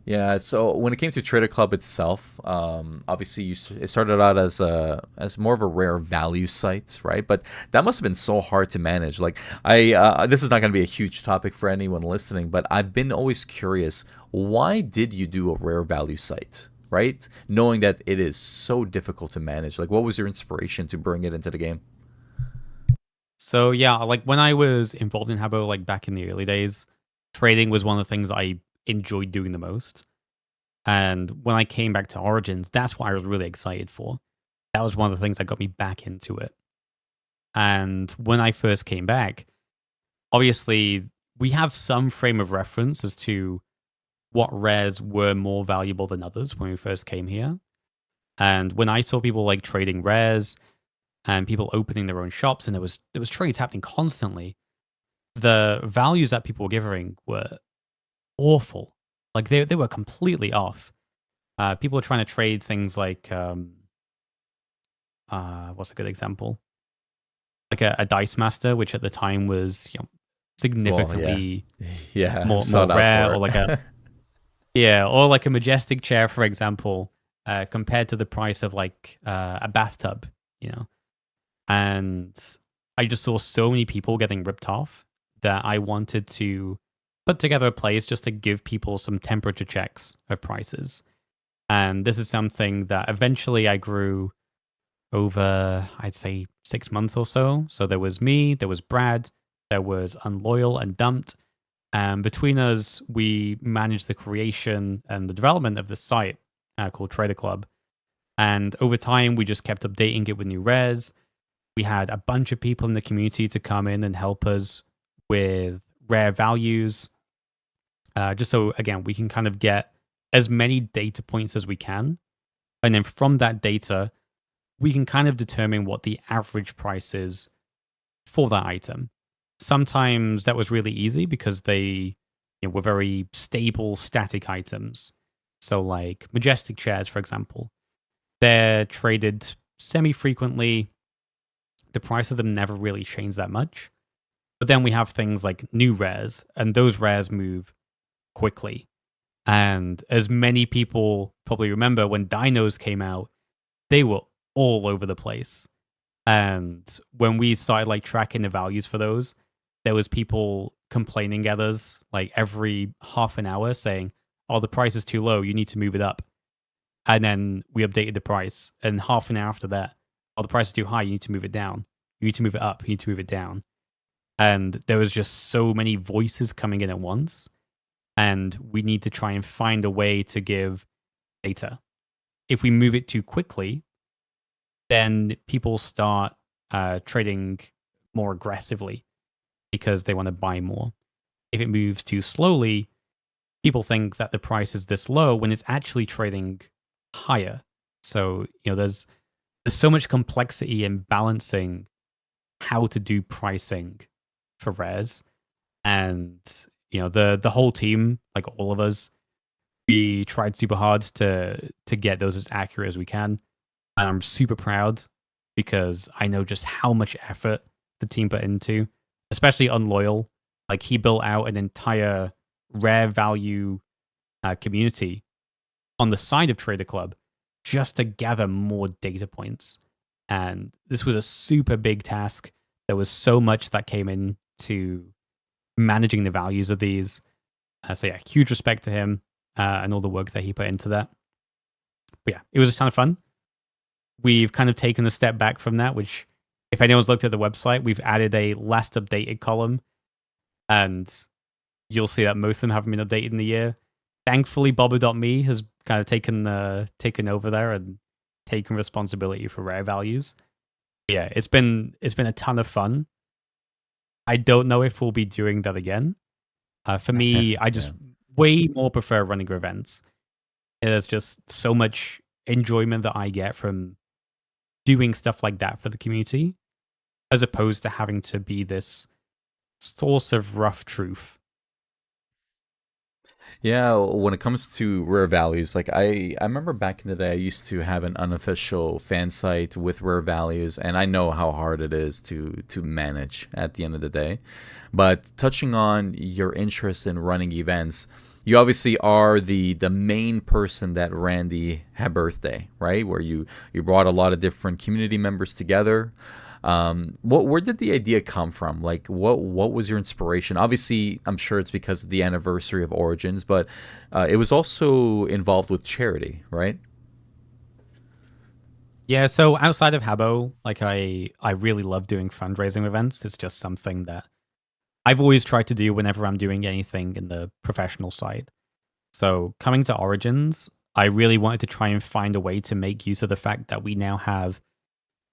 Yeah, so when it came to Trader Club itself, obviously it started out as more of a rare value site, right? But that must have been so hard to manage. Like this is not going to be a huge topic for anyone listening, but I've been always curious, why did you do a rare value site, right? Knowing that it is so difficult to manage. Like, what was your inspiration to bring it into the game? So yeah, like when I was involved in Habbo, like back in the early days, trading was one of the things that I enjoyed doing the most. And when I came back to Origins, that's what I was really excited for. That was one of the things that got me back into it. And when I first came back, obviously we have some frame of reference as to what rares were more valuable than others when we first came here. And when I saw people like trading rares and people opening their own shops, and there was trades happening constantly, the values that people were giving were awful. Like they were completely off. People were trying to trade things like what's a good example? Like a dice master, which at the time was Well, yeah, significantly yeah, I've more sought out rare, for or like a it. or like a majestic chair, for example, compared to the price of like a bathtub, you know. And I just saw so many people getting ripped off that I wanted to put together a place just to give people some temperature checks of prices. And this is something that eventually I grew over, I'd say, 6 months or so. So there was me, there was Brad, there was Unloyal and Dumped. And between us, we managed the creation and the development of the site called Trader Club. And over time, we just kept updating it with new rares. We had a bunch of people in the community to come in and help us with rare values. Just so, again, we can kind of get as many data points as we can. And then from that data, we can kind of determine what the average price is for that item. Sometimes that was really easy because they were very stable, static items. So, like majestic chairs, for example, they're traded semi frequently. The price of them never really changed that much. But then we have things like new rares, and those rares move quickly. And as many people probably remember, when dinos came out, they were all over the place. And when we started like tracking the values for those, there was people complaining at us like every half an hour saying, "Oh, the price is too low. You need to move it up." And then we updated the price, and half an hour after that, "Oh, the price is too high. You need to move it down. You need to move it up. You need to move it down." And there was just so many voices coming in at once, and we need to try and find a way to give data. If we move it too quickly, then people start trading more aggressively because they want to buy more. If it moves too slowly, people think that the price is this low when it's actually trading higher. So, there's so much complexity in balancing how to do pricing for rares. And, the whole team, like all of us, we tried super hard to get those as accurate as we can. And I'm super proud because I know just how much effort the team put into, especially Unloyal. Like he built out an entire rare value community on the side of Trader Club just to gather more data points. And this was a super big task. There was so much that came into managing the values of these. So yeah, huge respect to him and all the work that he put into that. But yeah, it was a ton of fun. we've kind of taken a step back from that, which if anyone's looked at the website, we've added a last updated column, and you'll see that most of them haven't been updated in the year. Thankfully, Bobber.me has kind of taken over there and taken responsibility for rare values. Yeah, it's been a ton of fun. I don't know if we'll be doing that again. For me, I Yeah. just way more prefer running events. There's just so much enjoyment that I get from doing stuff like that for the community, as opposed to having to be this source of rough truth. Yeah, when it comes to rare values, like I remember back in the day, I used to have an unofficial fan site with rare values, and I know how hard it is to manage at the end of the day. But touching on your interest in running events, you obviously are the main person that ran the Happy Birthday, right? Where you brought a lot of different community members together. Where did the idea come from? Like, what was your inspiration? Obviously, I'm sure it's because of the anniversary of Origins, but it was also involved with charity, right? Yeah, so outside of Habbo, like I really love doing fundraising events. It's just something that I've always tried to do whenever I'm doing anything in the professional side. So coming to Origins, I really wanted to try and find a way to make use of the fact that we now have,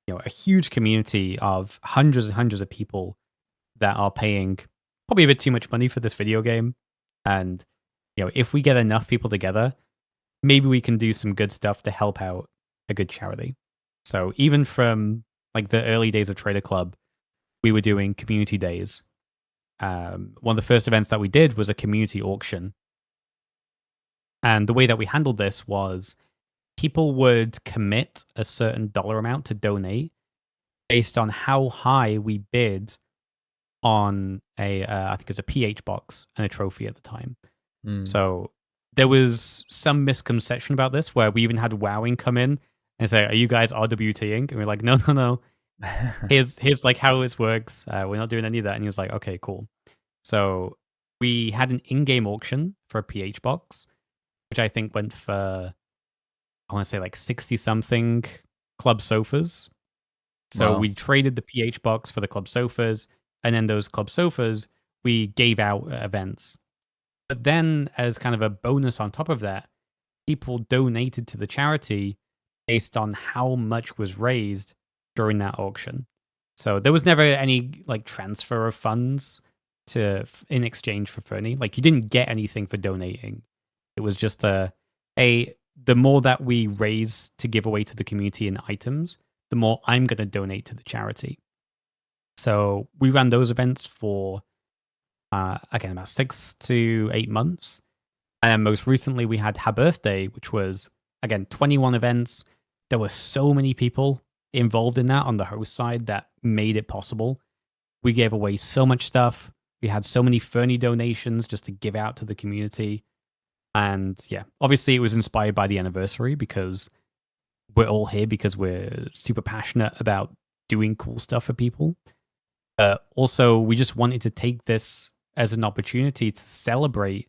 a huge community of hundreds and hundreds of people that are paying probably a bit too much money for this video game. And, if we get enough people together, maybe we can do some good stuff to help out a good charity. So even from like the early days of Trader Club, we were doing community days. One of the first events that we did was a community auction. And the way that we handled this was people would commit a certain dollar amount to donate based on how high we bid on I think it's a PH box and a trophy at the time. Mm. So there was some misconception about this where we even had Wowing come in and say, "Are you guys RWTing?" And we're like, "No, no, no. Here's like how this works. We're not doing any of that." And he was like, "Okay, cool." So we had an in-game auction for a PH box, which I think went for I want to say like 60 something club sofas. So Wow. we traded the PH box for the club sofas, and then those club sofas we gave out at events. But then, as kind of a bonus on top of that, people donated to the charity based on how much was raised during that auction. So there was never any like transfer of funds to in exchange for Fernie. Like you didn't get anything for donating. It was just a the more that we raise to give away to the community in items, the more I'm going to donate to the charity. So we ran those events for again about 6 to 8 months, and then most recently we had Happy Birthday, which was again 21 events. There were so many people involved in that on the host side that made it possible. We gave away so much stuff. We had so many Fernie donations just to give out to the community. And yeah, obviously it was inspired by the anniversary because we're all here because we're super passionate about doing cool stuff for people. Also, we just wanted to take this as an opportunity to celebrate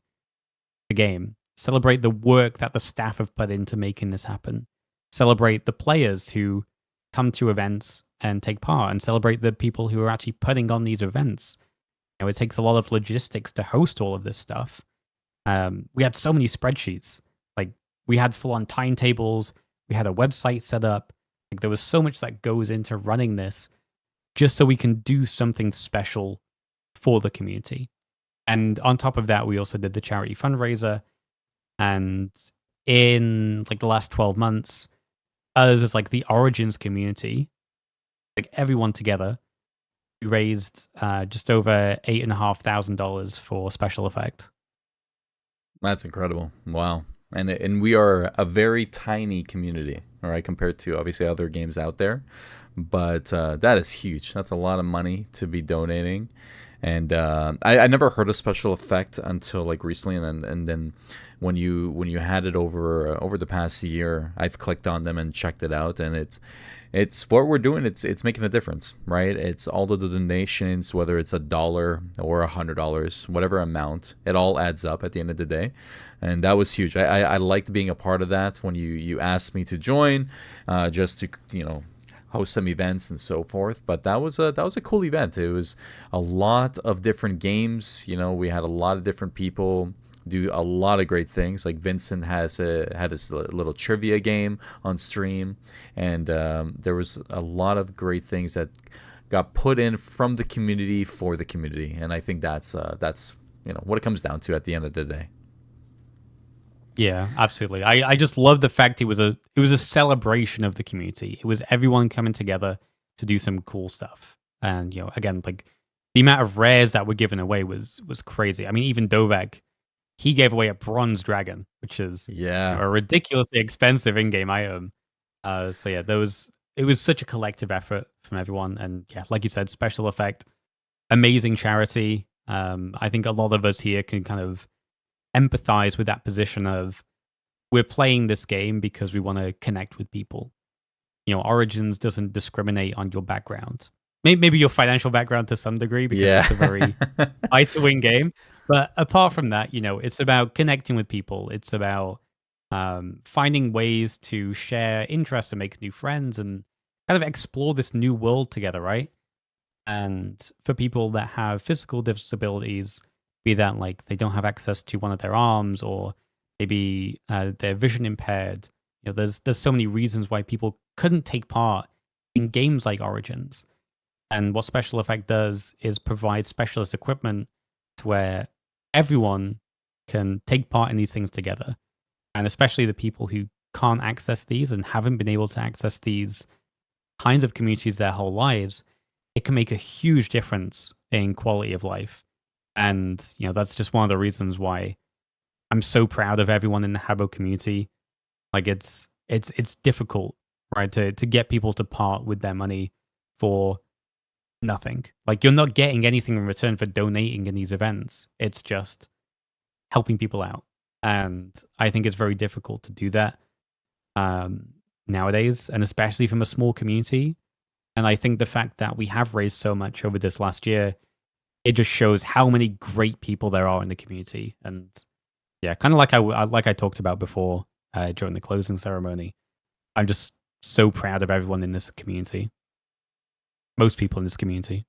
the game, celebrate the work that the staff have put into making this happen, celebrate the players who come to events and take part, and celebrate the people who are actually putting on these events. It takes a lot of logistics to host all of this stuff. We had so many spreadsheets. Like we had full on timetables. We had a website set up. Like there was so much that goes into running this just so we can do something special for the community. And on top of that, we also did the charity fundraiser. And in like the last 12 months, us as like the Origins community, like everyone together, we raised just over $8,500 for special effect. That's incredible. Wow. And we are a very tiny community, all right, compared to obviously other games out there. But that is huge. That's a lot of money to be donating. And I never heard of special effect until like recently, and then when you had it over the past year, I've clicked on them and checked it out, and it's what we're doing. It's making a difference, right? It's all of the donations, whether it's $1 or $100, whatever amount, it all adds up at the end of the day, and that was huge. I liked being a part of that when you asked me to join, just to host some events and so forth. But that was a cool event. It was a lot of different games. We had a lot of different people do a lot of great things. Like Vincent had his little trivia game on stream, and there was a lot of great things that got put in from the community for the community. And I think that's what it comes down to at the end of the day. Yeah, absolutely. I just love the fact it was a celebration of the community. It was everyone coming together to do some cool stuff. And again, like the amount of rares that were given away was crazy. I mean, even Dovek, he gave away a bronze dragon, which is Yeah. a ridiculously expensive in-game item. So yeah, it was such a collective effort from everyone. And yeah, like you said, special effect, amazing charity. I think a lot of us here can kind of empathize with that position of we're playing this game because we want to connect with people. Origins doesn't discriminate on your background. Maybe your financial background to some degree because Yeah. it's a very high to win game. But apart from that, it's about connecting with people. It's about finding ways to share interests and make new friends and kind of explore this new world together, right? And for people that have physical disabilities, be that like they don't have access to one of their arms or maybe they're vision impaired, there's so many reasons why people couldn't take part in games like Origins. And what Special Effect does is provide specialist equipment to where everyone can take part in these things together. And especially the people who can't access these and haven't been able to access these kinds of communities their whole lives, it can make a huge difference in quality of life. And that's just one of the reasons why I'm so proud of everyone in the Habbo community. Like it's difficult, right, to get people to part with their money for nothing. Like you're not getting anything in return for donating in these events. It's just helping people out. And I think it's very difficult to do that nowadays, and especially from a small community. And I think the fact that we have raised so much over this last year, it just shows how many great people there are in the community. And yeah, kind of like I talked about before during the closing ceremony, I'm just so proud of everyone in this community. Most people in this community.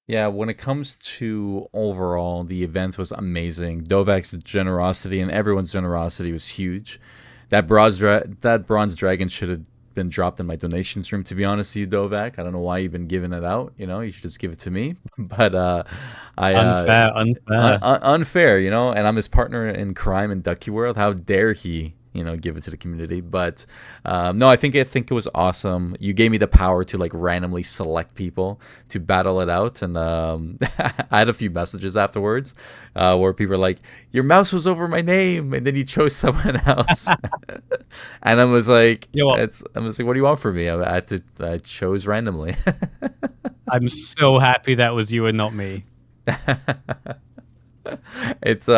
Yeah, when it comes to overall, the event was amazing. Dovek's generosity and everyone's generosity was huge. That bronze dragon should have been dropped in my donations room. To be honest with you, Dovak, I don't know why you've been giving it out. You should just give it to me. But I Unfair. unfair. And I'm his partner in crime in Ducky World. How dare he? Give it to the community. But no, I think it was awesome. You gave me the power to like randomly select people to battle it out, and I had a few messages afterwards where people are like, "Your mouse was over my name, and then you chose someone else," and I was like, You know what? I was like, "What do you want from me?" I chose randomly. I'm so happy that was you and not me. It's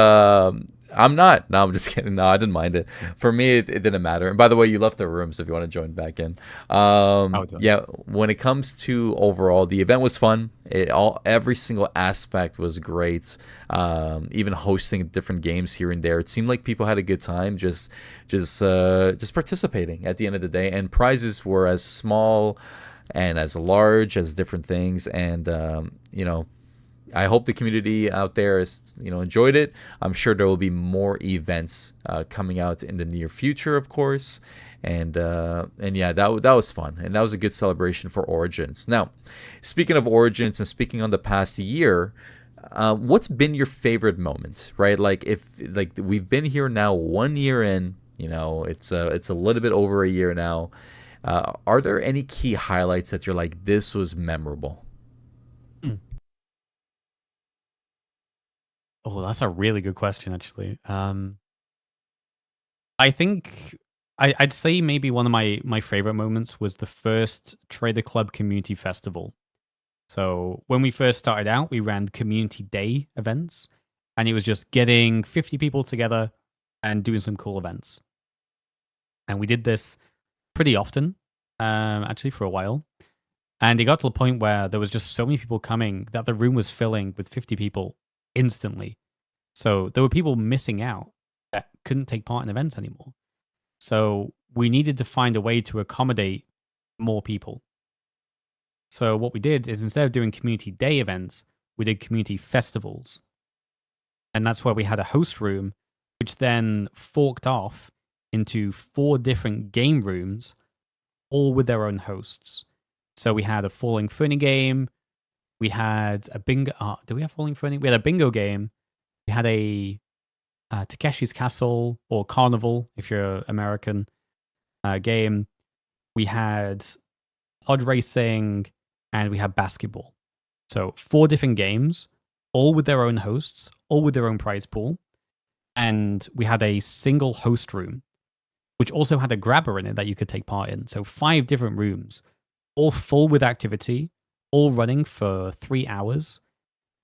I'm not. No, I'm just kidding. No, I didn't mind it. For me, it didn't matter. And by the way, you left the room, so if you want to join back in. Yeah, when it comes to overall, the event was fun. Every single aspect was great. Even hosting different games here and there, it seemed like people had a good time just participating at the end of the day. And prizes were as small and as large as different things. And I hope the community out there is, enjoyed it. I'm sure there will be more events coming out in the near future, of course. And yeah, that was fun, and that was a good celebration for Origins. Now, speaking of Origins and speaking on the past year, what's been your favorite moment? Right, like we've been here now 1 year in. It's a little bit over a year now. Are there any key highlights that you're like, this was memorable? Oh, that's a really good question, actually. I think I'd say maybe one of my favorite moments was the first Trader Club Community Festival. So when we first started out, we ran Community Day events, and it was just getting 50 people together and doing some cool events. And we did this pretty often. actually for a while. And it got to the point where there was just so many people coming that the room was filling with 50 people instantly. So there were people missing out that couldn't take part in events anymore. So we needed to find a way to accommodate more people. So what we did is instead of doing community day events, we did community festivals. And that's where we had a host room, which then forked off into 4 different game rooms, all with their own hosts. So we had a Falling Funny game. We had a bingo. Do we have Falling Funny? We had a bingo game. We had a Takeshi's Castle or Carnival, if you're American, game. We had pod racing, and we had basketball. So 4 different games, all with their own hosts, all with their own prize pool. And we had a single host room, which also had a grabber in it that you could take part in. So 5 different rooms, all full with activity, all running for 3 hours.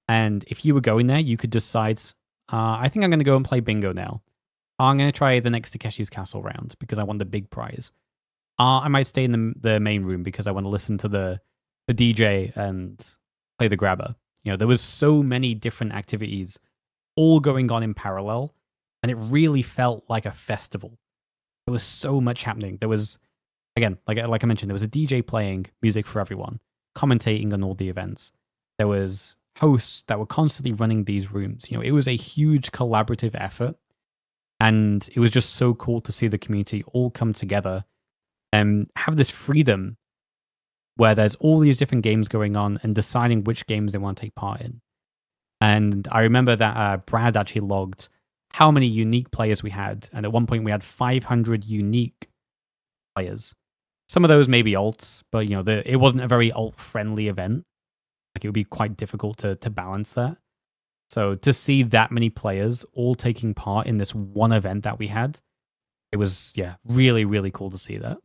And if you were going there, you could decide, I think I'm going to go and play bingo now. I'm going to try the next Takeshi's Castle round because I want the big prize. I might stay in the main room because I want to listen to the DJ and play the grabber. There was so many different activities all going on in parallel, and it really felt like a festival. There was so much happening. There was, again, like I mentioned, there was a DJ playing music for everyone, commentating on all the events. There was hosts that were constantly running these rooms. It was a huge collaborative effort, and it was just so cool to see the community all come together and have this freedom where there's all these different games going on and deciding which games they want to take part in. And I remember that Brad actually logged how many unique players we had. And at one point we had 500 unique players. Some of those may be alts, but it wasn't a very alt-friendly event. Like, it would be quite difficult to balance that. So to see that many players all taking part in this one event that we had, it was, really, really cool to see that.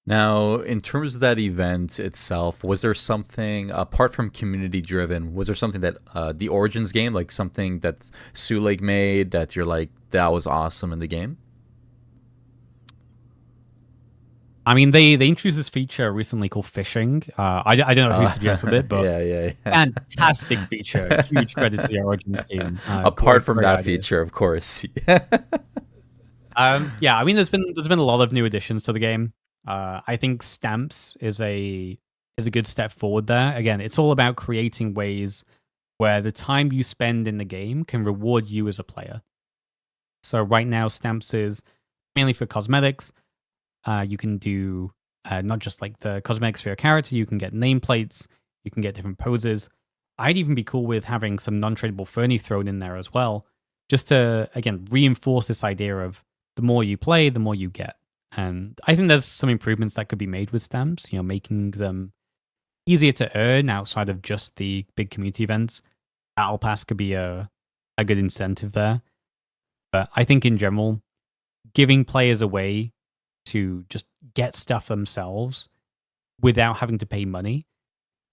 Now, in terms of that event itself, was there something apart from community driven? Was there something that the Origins game, like something that Sulik made that you're like, that was awesome in the game? I mean, they introduced this feature recently called phishing. I don't know who suggested it, but yeah. fantastic feature. Huge credit to the Origins team. Apart from that feature, of course. Yeah, I mean, there's been a lot of new additions to the game. I think stamps is a good step forward there. Again, it's all about creating ways where the time you spend in the game can reward you as a player. So right now, stamps is mainly for cosmetics. You can do not just like the cosmetics for your character. You can get nameplates. You can get different poses. I'd even be cool with having some non-tradable Fernie thrown in there as well, just to, again, reinforce this idea of the more you play, the more you get. And I think there's some improvements that could be made with stamps, making them easier to earn outside of just the big community events. Battle Pass could be a good incentive there. But I think in general, giving players a way to just get stuff themselves without having to pay money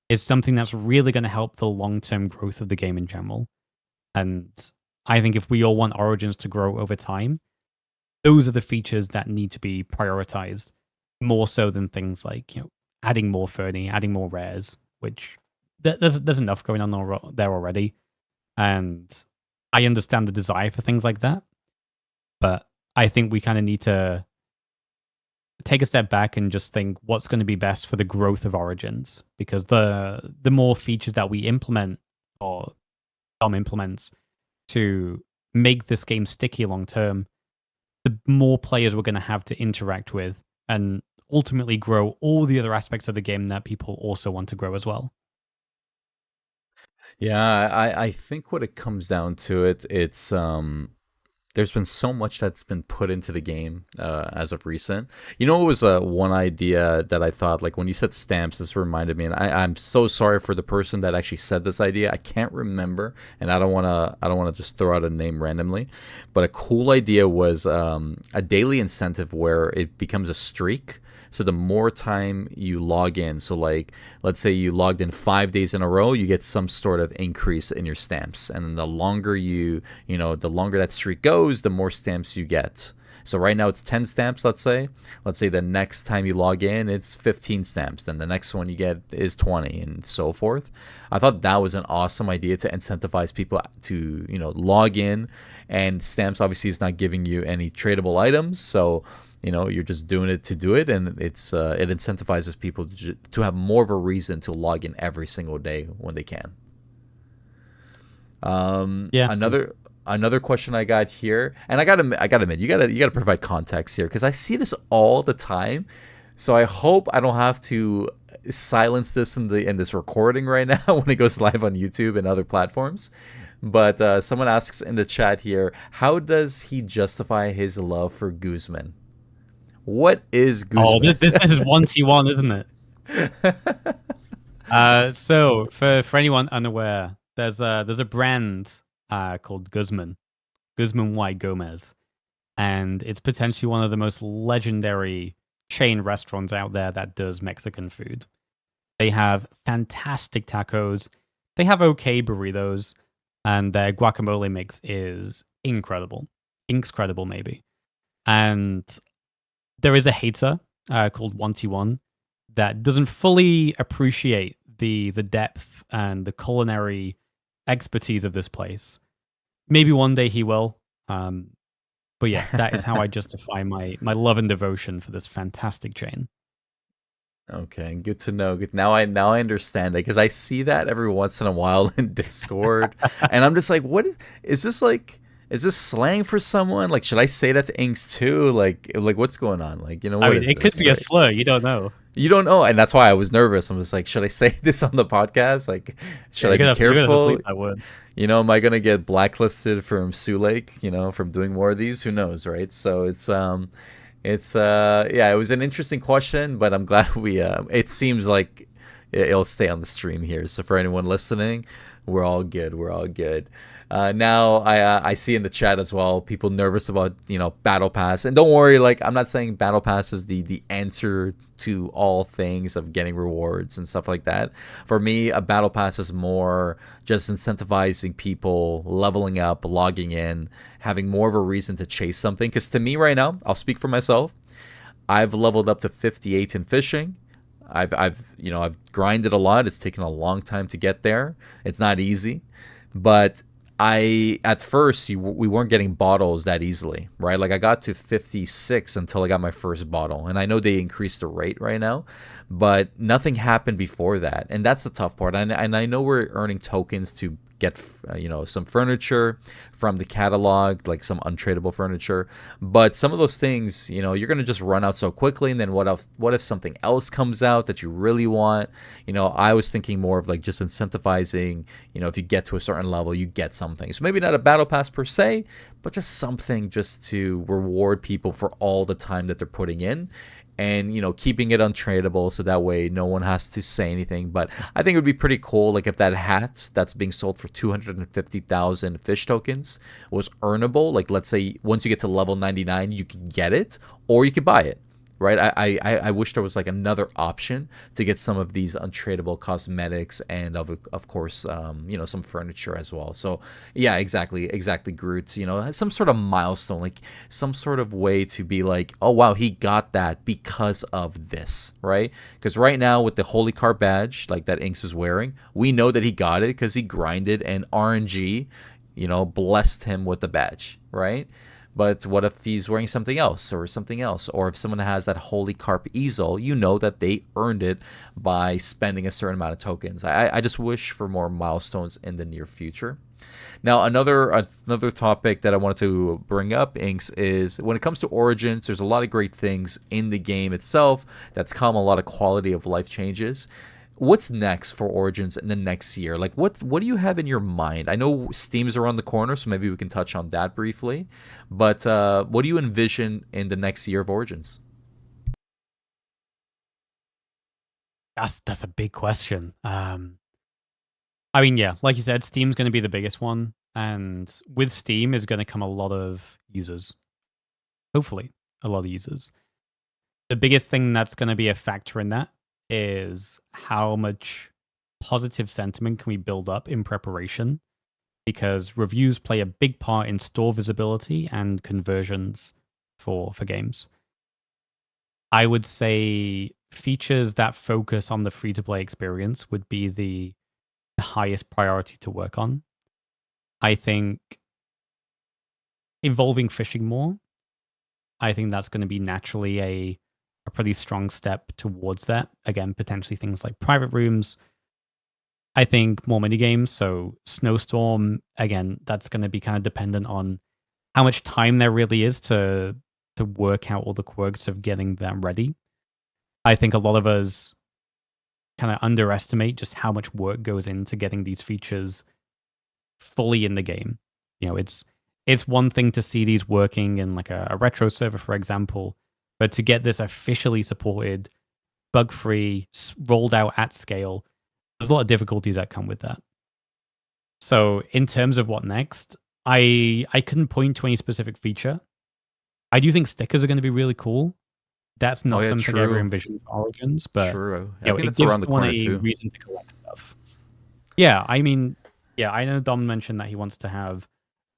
is something that's really going to help the long-term growth of the game in general. And I think if we all want Origins to grow over time, those are the features that need to be prioritized more so than things like, adding more Fernie, adding more rares, which there's enough going on there already. And I understand the desire for things like that. But I think we kind of need to take a step back and just think what's going to be best for the growth of Origins. Because the more features that we implement, or Dom implements, to make this game sticky long term, the more players we're going to have to interact with and ultimately grow all the other aspects of the game that people also want to grow as well. Yeah, I think what it comes down to, it's there's been so much that's been put into the game as of recent. It was one idea that I thought, like when you said stamps, this reminded me, and I'm so sorry for the person that actually said this idea. I can't remember, and I don't wanna just throw out a name randomly, but a cool idea was a daily incentive where it becomes a streak. So the more time you log in, so like let's say you logged in 5 days in a row, you get some sort of increase in your stamps, and then the longer the longer that streak goes, the more stamps you get. So right now it's 10 stamps, let's say. Let's say the next time you log in, it's 15 stamps. Then the next one you get is 20 and so forth. I thought that was an awesome idea to incentivize people to, log in. And stamps obviously is not giving you any tradable items. So, you're just doing it to do it. And it incentivizes people to have more of a reason to log in every single day when they can. Yeah. Another question I got here, and I gotta admit, you gotta provide context here because I see this all the time. So I hope I don't have to silence this in this recording right now when it goes live on YouTube and other platforms. But someone asks in the chat here, how does he justify his love for Guzman? What is Oh, Guzman? this is 1T1, isn't it? So for anyone unaware, there's a brand called Guzman White Gomez, and it's potentially one of the most legendary chain restaurants out there that does Mexican food. They have fantastic tacos. They have okay burritos, and their guacamole mix is incredible. Incredible, maybe. And there is a hater called 1T1 that doesn't fully appreciate the depth and the culinary expertise of this place. Maybe one day he will. But yeah, that is how I justify my love and devotion for this fantastic chain. Okay, good to know. Good. Now I understand it because I see that every once in a while in Discord, and I'm just like, is this like? Is this slang for someone? Like, should I say that to Inks too? Like what's going on? Like, I what mean, is it could this? be a Right? slur. You don't know. You don't know, and that's why I was nervous. I'm just like, should I say this on the podcast? Like, Yeah, should I be you're gonna have to careful? bleep that word. Am I gonna get blacklisted from Sioux Lake? From doing more of these? Who knows, right? So yeah, it was an interesting question, but I'm glad we. It seems like it'll stay on the stream here. So for anyone listening, we're all good. We're all good. Now I see in the chat as well people nervous about battle pass, and don't worry, like I'm not saying battle pass is the answer to all things of getting rewards and stuff like that. For me, a battle pass is more just incentivizing people, leveling up, logging in, having more of a reason to chase something. Because to me right now, I'll speak for myself. I've leveled up to 58 in fishing. I've grinded a lot. It's taken a long time to get there. It's not easy, but at first we weren't getting bottles that easily, right? Like I got to 56 until I got my first bottle, and I know they increased the rate right now, but nothing happened before that, and that's the tough part. And I know we're earning tokens to get some furniture from the catalog, like some untradeable furniture, but some of those things you're gonna just run out so quickly, and then what if something else comes out that you really want? I was thinking more of like just incentivizing, if you get to a certain level you get something, so maybe not a battle pass per se, but just something just to reward people for all the time that they're putting in, and keeping it untradeable so that way no one has to say anything. But I think it would be pretty cool, like if that hat that's being sold for 250,000 fish tokens was earnable. Like let's say once you get to level 99 you can get it or you could buy it, right? I wish there was like another option to get some of these untradeable cosmetics and of course some furniture as well. So yeah, exactly, Groot. Some sort of milestone, like some sort of way to be like, oh wow, he got that because of this, right? Because right now with the Holy Car badge like that Inks is wearing, we know that he got it because he grinded and RNG blessed him with the badge, right? But what if he's wearing something else, or if someone has that Holy Carp easel, that they earned it by spending a certain amount of tokens. I just wish for more milestones in the near future. Now, another topic that I wanted to bring up, Inks, is when it comes to Origins, there's a lot of great things in the game itself that's come a lot of quality of life changes. What's next for Origins in the next year? Like, what do you have in your mind? I know Steam's around the corner, so maybe we can touch on that briefly. But what do you envision in the next year of Origins? That's a big question. I mean, yeah, like you said, Steam's going to be the biggest one, and with Steam is going to come a lot of users. Hopefully, a lot of users. The biggest thing that's going to be a factor in that is how much positive sentiment can we build up in preparation, because reviews play a big part in store visibility and conversions for games. I would say features that focus on the free to play experience would be the highest priority to work on. I think evolving fishing more, I think that's going to be naturally a pretty strong step towards that. Again, potentially things like private rooms. I think more mini games. So Snowstorm, again, that's going to be kind of dependent on how much time there really is to work out all the quirks of getting them ready. I think a lot of us kind of underestimate just how much work goes into getting these features fully in the game. It's one thing to see these working in like a retro server, for example, but to get this officially supported, bug free, rolled out at scale, there's a lot of difficulties that come with that. So in terms of what next, I couldn't point to any specific feature. I do think stickers are going to be really cool. That's Oh not yeah, something I ever true. envisioned for Origins, but True. I think it that's gives around the someone corner a too. reason to collect stuff. Yeah, I mean, yeah, I know Dom mentioned that he wants to have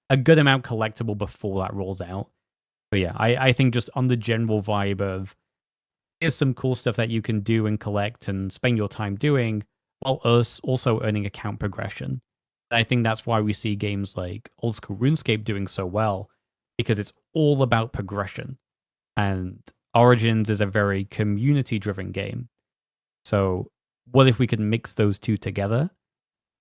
a good amount collectible before that rolls out. But yeah, I think just on the general vibe of here's some cool stuff that you can do and collect and spend your time doing, while us also earning account progression. I think that's why we see games like Old School RuneScape doing so well, because it's all about progression. And Origins is a very community driven game. So, what if we could mix those two together?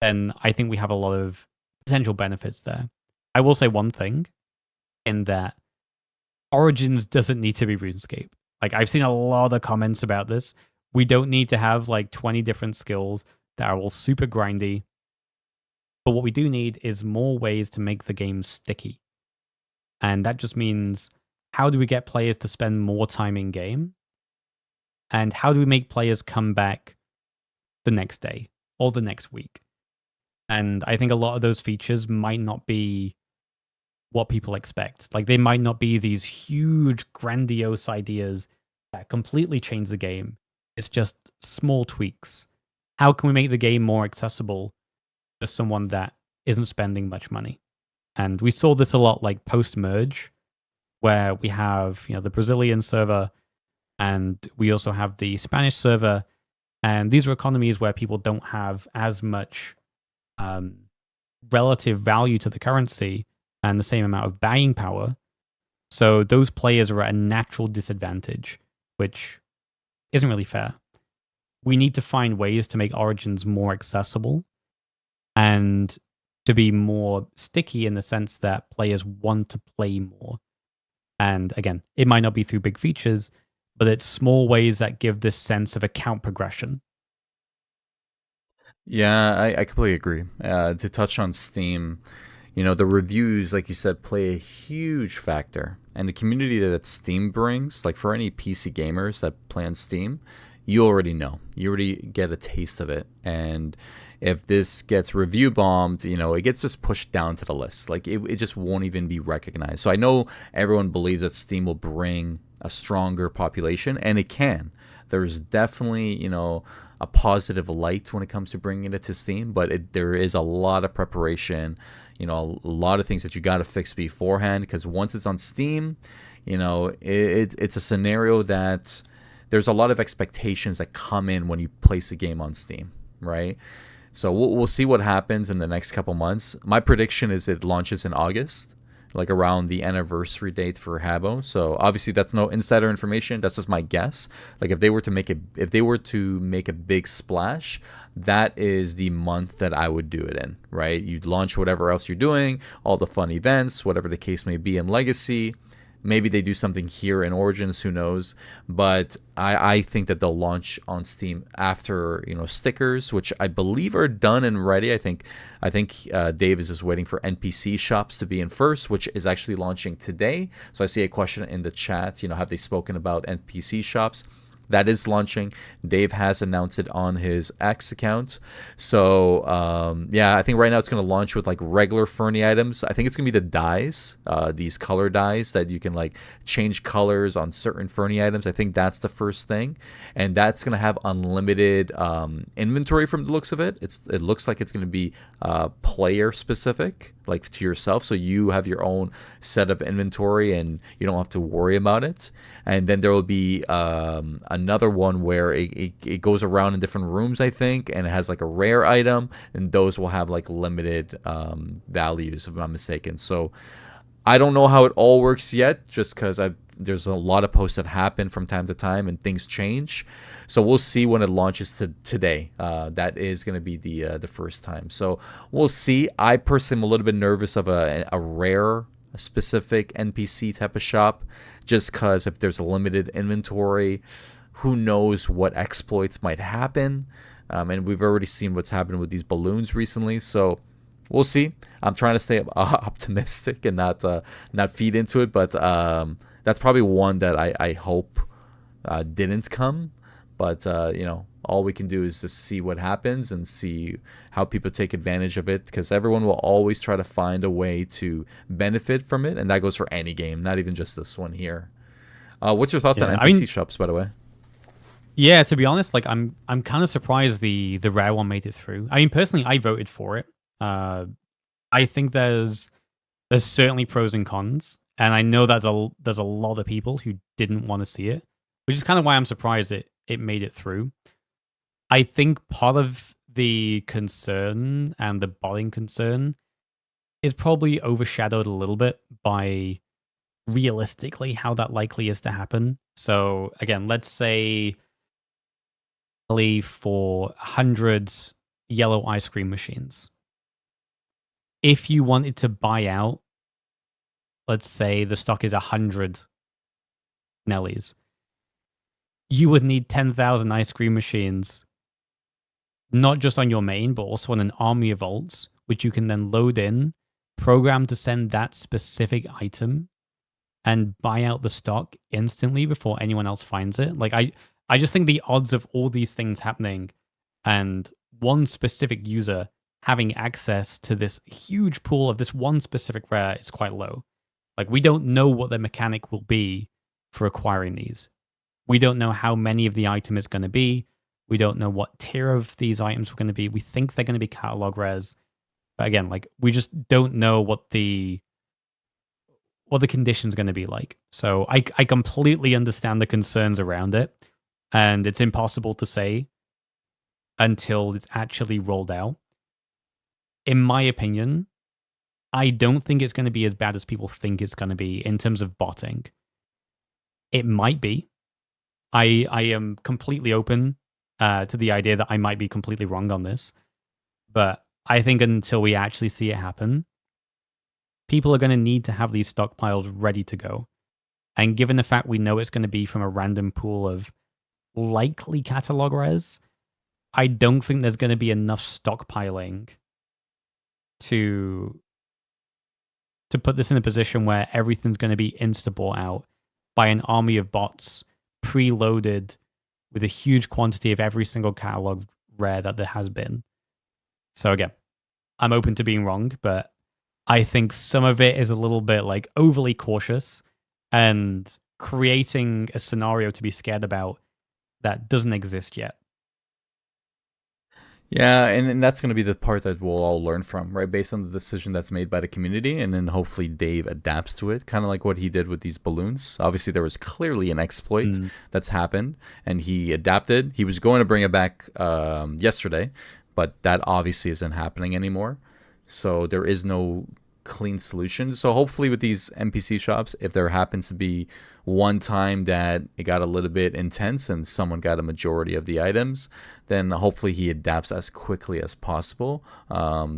Then I think we have a lot of potential benefits there. I will say one thing in that Origins doesn't need to be RuneScape. Like, I've seen a lot of comments about this. We don't need to have like 20 different skills that are all super grindy. But what we do need is more ways to make the game sticky. And that just means how do we get players to spend more time in game? And how do we make players come back the next day or the next week? And I think a lot of those features might not be what people expect. Like they might not be these huge, grandiose ideas that completely change the game. It's just small tweaks. How can we make the game more accessible to someone that isn't spending much money? And we saw this a lot like post merge, where we have the Brazilian server and we also have the Spanish server. And these are economies where people don't have as much relative value to the currency and the same amount of buying power. So those players are at a natural disadvantage, which isn't really fair. We need to find ways to make Origins more accessible and to be more sticky in the sense that players want to play more. And again, it might not be through big features, but it's small ways that give this sense of account progression. Yeah, I completely agree. To touch on Steam, the reviews, like you said, play a huge factor. And the community that Steam brings, like for any PC gamers that play on Steam, you already know. You already get a taste of it. And if this gets review bombed, it gets just pushed down to the list. Like it just won't even be recognized. So I know everyone believes that Steam will bring a stronger population, and it can. There's definitely, a positive light when it comes to bringing it to Steam, but there is a lot of preparation, a lot of things that you got to fix beforehand, because once it's on Steam, it's a scenario that there's a lot of expectations that come in when you place a game on Steam, right? So we'll see what happens in the next couple months. My prediction is it launches in August, like around the anniversary date for Habbo. So obviously that's no insider information. That's just my guess. Like if they were to make a big splash, that is the month that I would do it in, right? You'd launch whatever else you're doing, all the fun events, whatever the case may be in Legacy. Maybe they do something here in Origins, who knows? But I think that they'll launch on Steam after stickers, which I believe are done and ready. I think Dave is just waiting for NPC shops to be in first, which is actually launching today. So I see a question in the chat. Have they spoken about NPC shops? That is launching. Dave has announced it on his X account. So, yeah, I think right now it's going to launch with like regular Fernie items. I think it's going to be the dyes, these color dyes that you can like change colors on certain Fernie items. I think that's the first thing. And that's going to have unlimited inventory from the looks of it. It looks like it's going to be player specific. like to yourself, so you have your own set of inventory and you don't have to worry about it. And then there will be another one where it goes around in different rooms, I think, and it has like a rare item, and those will have like limited values, if I'm not mistaken. So I don't know how it all works yet, just because there's a lot of posts that happen from time to time and things change. So we'll see when it launches today. That is going to be the first time. So we'll see. I personally am a little bit nervous of a rare specific NPC type of shop, just because if there's a limited inventory, who knows what exploits might happen. And we've already seen what's happened with these balloons recently. So we'll see. I'm trying to stay optimistic and not feed into it, but that's probably one that I hope didn't come. But all we can do is just see what happens and see how people take advantage of it, because everyone will always try to find a way to benefit from it, and that goes for any game, not even just this one here. What's your thoughts on Yeah, NPC shops, by the way? yeah. To be honest, like I'm kind of surprised the rare one made it through. I mean, personally, I voted for it. Uh, I think there's certainly pros and cons, and I know there's a lot of people who didn't want to see it, which is kind of why I'm surprised it made it through. I think part of the concern and the botting concern is probably overshadowed a little bit by realistically how that likely is to happen. So again, let's say for hundreds yellow ice cream machines. If you wanted to buy out, let's say the stock is 100 Nellies, you would need 10,000 ice cream machines, not just on your main, but also on an army of vaults, which you can then load in, program to send that specific item, and buy out the stock instantly before anyone else finds it. Like I just think the odds of all these things happening and one specific user having access to this huge pool of this one specific rare is quite low. Like we don't know what the mechanic will be for acquiring these. We don't know how many of the item is going to be. We don't know what tier of these items are going to be. We think they're going to be catalog rares, but again, like we just don't know what the condition's going to be like. So I completely understand the concerns around it, and it's impossible to say until it's actually rolled out. In my opinion, I don't think it's going to be as bad as people think it's going to be in terms of botting. It might be. I am completely open to the idea that I might be completely wrong on this, but I think until we actually see it happen, people are going to need to have these stockpiles ready to go. And given the fact we know it's going to be from a random pool of likely catalog rares, I don't think there's going to be enough stockpiling to put this in a position where everything's going to be insta-bought out by an army of bots preloaded with a huge quantity of every single catalog rare that there has been. So again, I'm open to being wrong, but I think some of it is a little bit like overly cautious and creating a scenario to be scared about that doesn't exist yet. Yeah, and that's going to be the part that we'll all learn from, right? Based on the decision that's made by the community, and then hopefully Dave adapts to it, kind of like what he did with these balloons. Obviously, there was clearly an exploit that's happened, and he adapted. He was going to bring it back yesterday, but that obviously isn't happening anymore. So there is no clean solution. So hopefully with these NPC shops, if there happens to be one time that it got a little bit intense and someone got a majority of the items, then hopefully he adapts as quickly as possible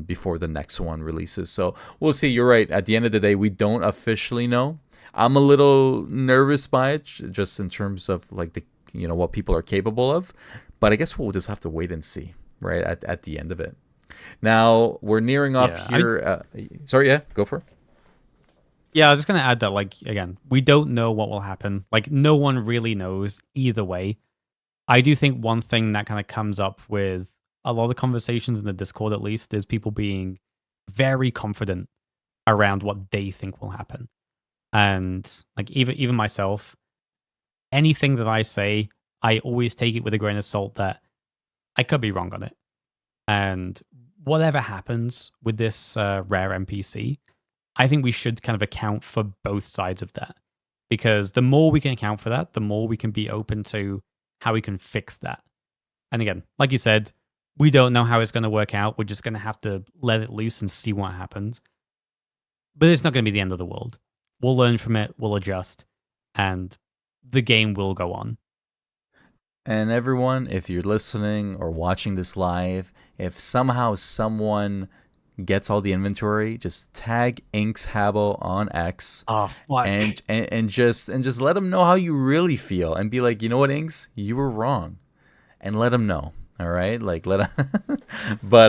before the next one releases. So we'll see. You're right. At the end of the day, we don't officially know. I'm a little nervous by it, just in terms of like what people are capable of. But I guess we'll just have to wait and see, right? At the end of it. Now we're nearing off here. Sorry, yeah, go for it. Yeah, I was just gonna add that, like, again, we don't know what will happen. Like, no one really knows either way. I do think one thing that kind of comes up with a lot of conversations in the Discord, at least, is people being very confident around what they think will happen. And like even myself, anything that I say, I always take it with a grain of salt that I could be wrong on it. And whatever happens with this rare NPC, I think we should kind of account for both sides of that. Because the more we can account for that, the more we can be open to how we can fix that. And again, like you said, we don't know how it's going to work out. We're just going to have to let it loose and see what happens. But it's not going to be the end of the world. We'll learn from it, we'll adjust, and the game will go on. And everyone, if you're listening or watching this live, if somehow someone gets all the inventory, just tag Inks Habbo on X Oh, fuck. and just let them know how you really feel and be like, you know what, Inks, you were wrong, and let them know. All right, like let them. But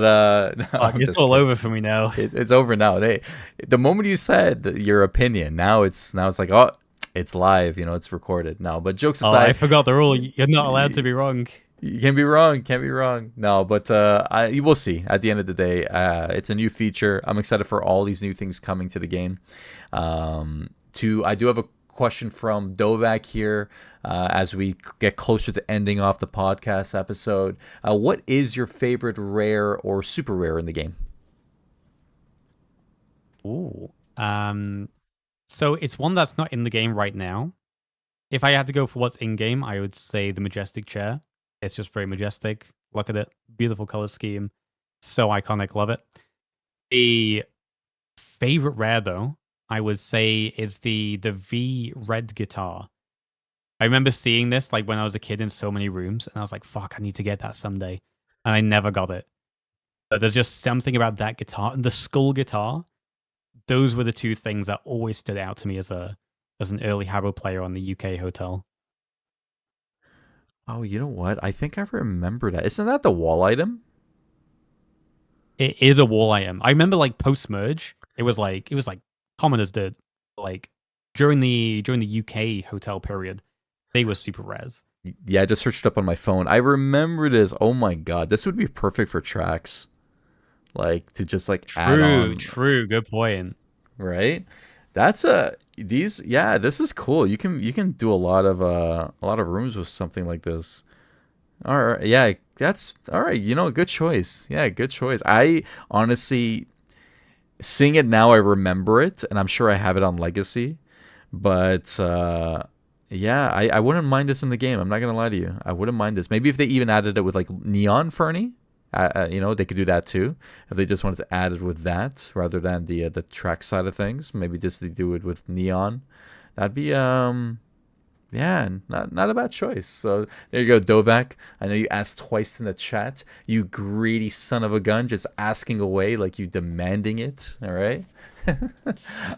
no, Fuck, I'm it's just all kidding. over for me now. It's over now. The moment you said your opinion, now it's like, oh, it's live. It's recorded now. But jokes Oh, I aside, forgot the rule. You're not allowed to be wrong. you can be wrong. Can't be wrong. No, but you will see. At the end of the day, it's a new feature. I'm excited for all these new things coming to the game. I do have a question from Dovak here as we get closer to ending off the podcast episode. What is your favorite rare or super rare in the game? Ooh. So it's one that's not in the game right now. If I had to go for what's in game, I would say the majestic chair. It's just very majestic. Look at it. Beautiful color scheme. So iconic. Love it. The favorite rare though, I would say is the V red guitar. I remember seeing this like when I was a kid in so many rooms, and I was like, fuck, I need to get that someday. And I never got it. But there's just something about that guitar and the skull guitar. Those were the two things that always stood out to me as an early Habbo player on the UK hotel. Oh, you know what? I think I remember that. Isn't that the wall item? It is a wall item. I remember like post merge, it was like commoners did like during the UK hotel period, they were super res. Yeah, I just searched it up on my phone. I remember this. Oh my god, this would be perfect for tracks. Like to just like add True, on, true. Good point. right? That's a these yeah, this is cool. You can do a lot of rooms with something like this. All right, yeah, that's all right. Good choice. Yeah, good choice. I honestly seeing it now, I remember it, and I'm sure I have it on Legacy. But yeah, I wouldn't mind this in the game. I'm not gonna lie to you. I wouldn't mind this. Maybe if they even added it with like neon Fernie, they could do that too. If they just wanted to add it with that rather than the track side of things, maybe just they do it with neon. That'd be yeah, not a bad choice. So there you go, Dovak. I know you asked twice in the chat. You greedy son of a gun, just asking away like you demanding it. All right.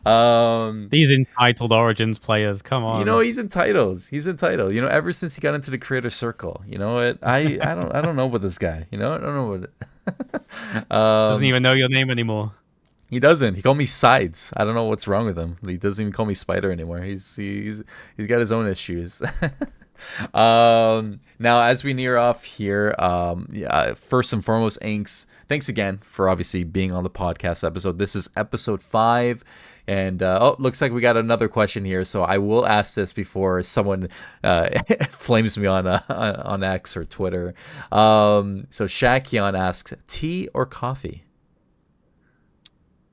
um, These entitled Origins players, come on. he's entitled. He's entitled. Ever since he got into the creator circle, you know what? I don't know about this guy. I don't know what. Doesn't even know your name anymore. He doesn't. He called me Sides. I don't know what's wrong with him. He doesn't even call me Spider anymore. He's got his own issues. Now, as we near off here, yeah, first and foremost, Inks, thanks again for obviously being on the podcast episode. This is episode 5. And looks like we got another question here. So I will ask this before someone flames me on X or Twitter. So Shakion asks, tea or coffee?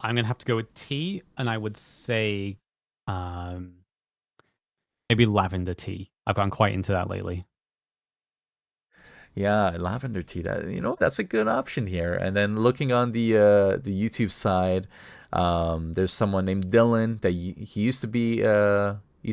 I'm gonna have to go with tea, and I would say maybe lavender tea. I've gotten quite into that lately. Yeah, lavender tea. That's a good option here. And then looking on the YouTube side, there's someone named Dylan that he used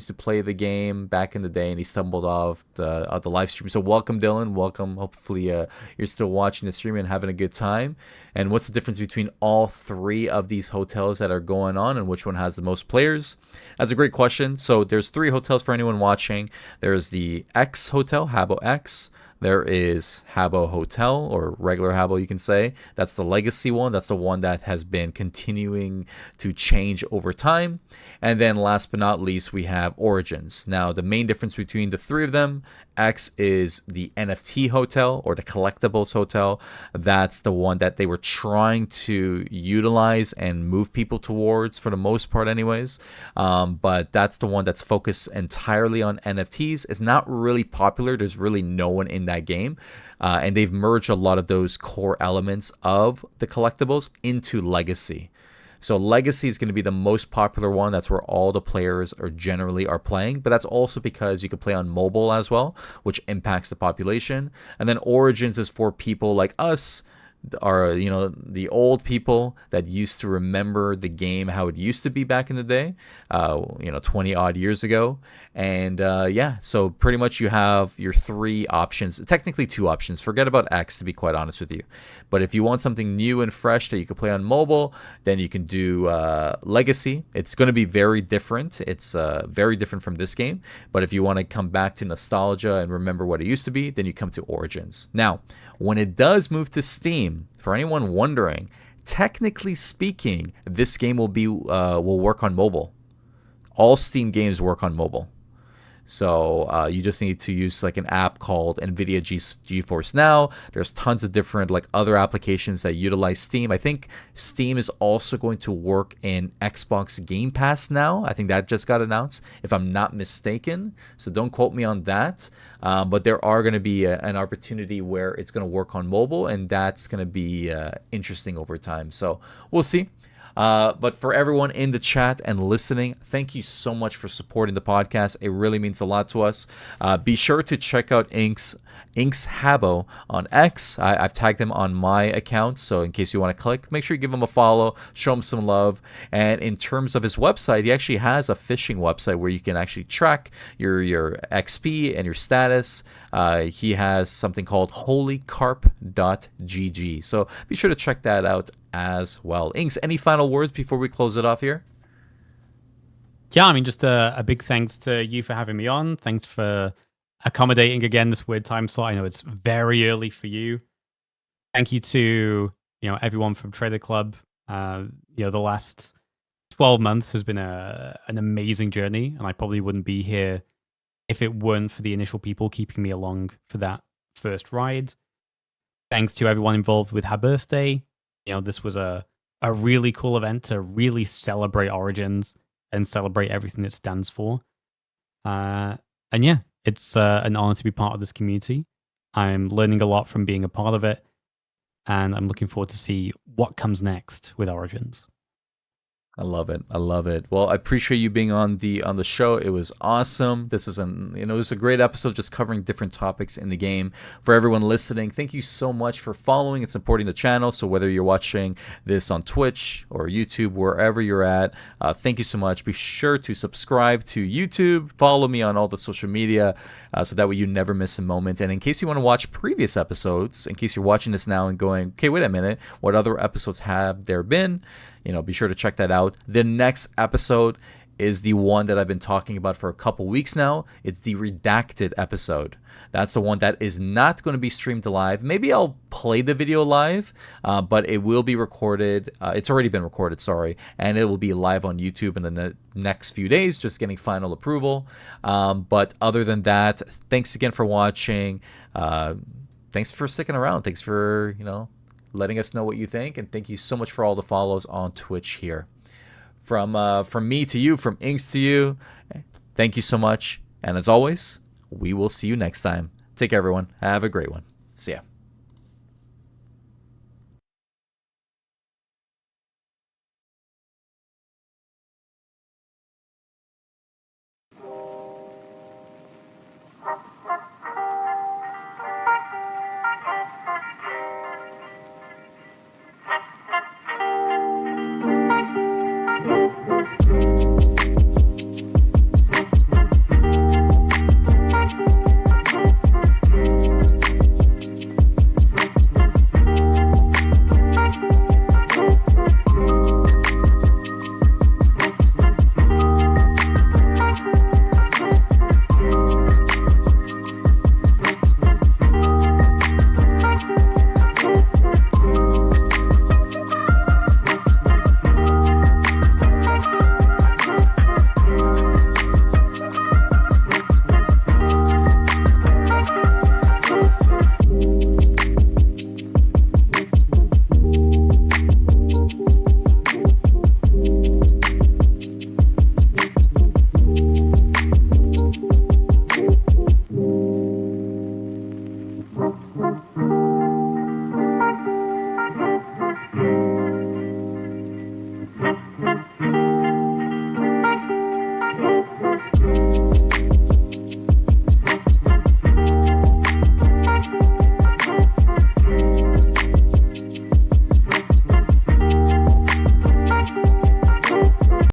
to play the game back in the day, and he stumbled off the live stream. So welcome, Dylan. Welcome. Hopefully, you're still watching the stream and having a good time. And what's the difference between all three of these hotels that are going on, and which one has the most players? That's a great question. So there's 3 hotels for anyone watching. There's the X Hotel, Habbo X. There is Habbo Hotel, or regular Habbo, you can say. That's the legacy one. That's the one that has been continuing to change over time. And then last but not least, we have Origins. Now, the main difference between the 3 of them, X is the NFT hotel, or the collectibles hotel. That's the one that they were trying to utilize and move people towards, for the most part anyways. But that's the one that's focused entirely on NFTs. It's not really popular. There's really no one in that game. And they've merged a lot of those core elements of the collectibles into Legacy. So Legacy is going to be the most popular one. That's where all the players are generally are playing, but that's also because you can play on mobile as well, which impacts the population. And then Origins is for people like us, are the old people that used to remember the game how it used to be back in the day, 20 odd years ago. And so pretty much you have your three options, technically two options. Forget about X, to be quite honest with you. But if you want something new and fresh that you can play on mobile, then you can do Legacy. It's going to be very different. It's very different from this game. But if you want to come back to nostalgia and remember what it used to be, then you come to Origins. Now, when it does move to Steam, for anyone wondering, technically speaking, this game will work on mobile. All Steam games work on mobile. So you just need to use like an app called NVIDIA GeForce Now. There's tons of different like other applications that utilize Steam. I think Steam is also going to work in Xbox Game Pass now. I think that just got announced, if I'm not mistaken. So don't quote me on that. But there are going to be an opportunity where it's going to work on mobile, and that's going to be interesting over time. So we'll see. But for everyone in the chat and listening, thank you so much for supporting the podcast. It really means a lot to us. Be sure to check out Ink's Habbo on X. I've tagged him on my account, so in case you want to click, make sure you give him a follow, show him some love. And in terms of his website, he actually has a fishing website where you can actually track your XP and your status. He has something called holycarp.gg. So be sure to check that out as well. Inks, any final words before we close it off here? Yeah, I mean, just a big thanks to you for having me on. Thanks for accommodating again this weird time slot. I know it's very early for you. Thank you to everyone from Trader Club. The last 12 months has been an amazing journey, and I probably wouldn't be here if it weren't for the initial people keeping me along for that first ride. Thanks to everyone involved with Her Birthday. This was a really cool event to really celebrate Origins and celebrate everything it stands for. And yeah, it's an honor to be part of this community. I'm learning a lot from being a part of it, and I'm looking forward to see what comes next with Origins. I love it. I love it. Well, I appreciate you being on the show. It was awesome. This is it was a great episode, just covering different topics in the game. For everyone listening, thank you so much for following and supporting the channel. So whether you're watching this on Twitch or YouTube, wherever you're at, thank you so much. Be sure to subscribe to YouTube. Follow me on all the social media, so that way you never miss a moment. And in case you want to watch previous episodes, in case you're watching this now and going, okay, wait a minute, what other episodes have there been? Be sure to check that out. The next episode is the one that I've been talking about for a couple weeks now. It's the redacted episode. That's the one that is not going to be streamed live. Maybe I'll play the video live, but it will be recorded. It's already been recorded, sorry, and it will be live on YouTube in the next few days, just getting final approval. But other than that, thanks again for watching. Thanks for sticking around. Thanks for, letting us know what you think, and thank you so much for all the follows on Twitch here. From me to you, from Inks to you, thank you so much, and as always, we will see you next time. Take care, everyone. Have a great one. See ya.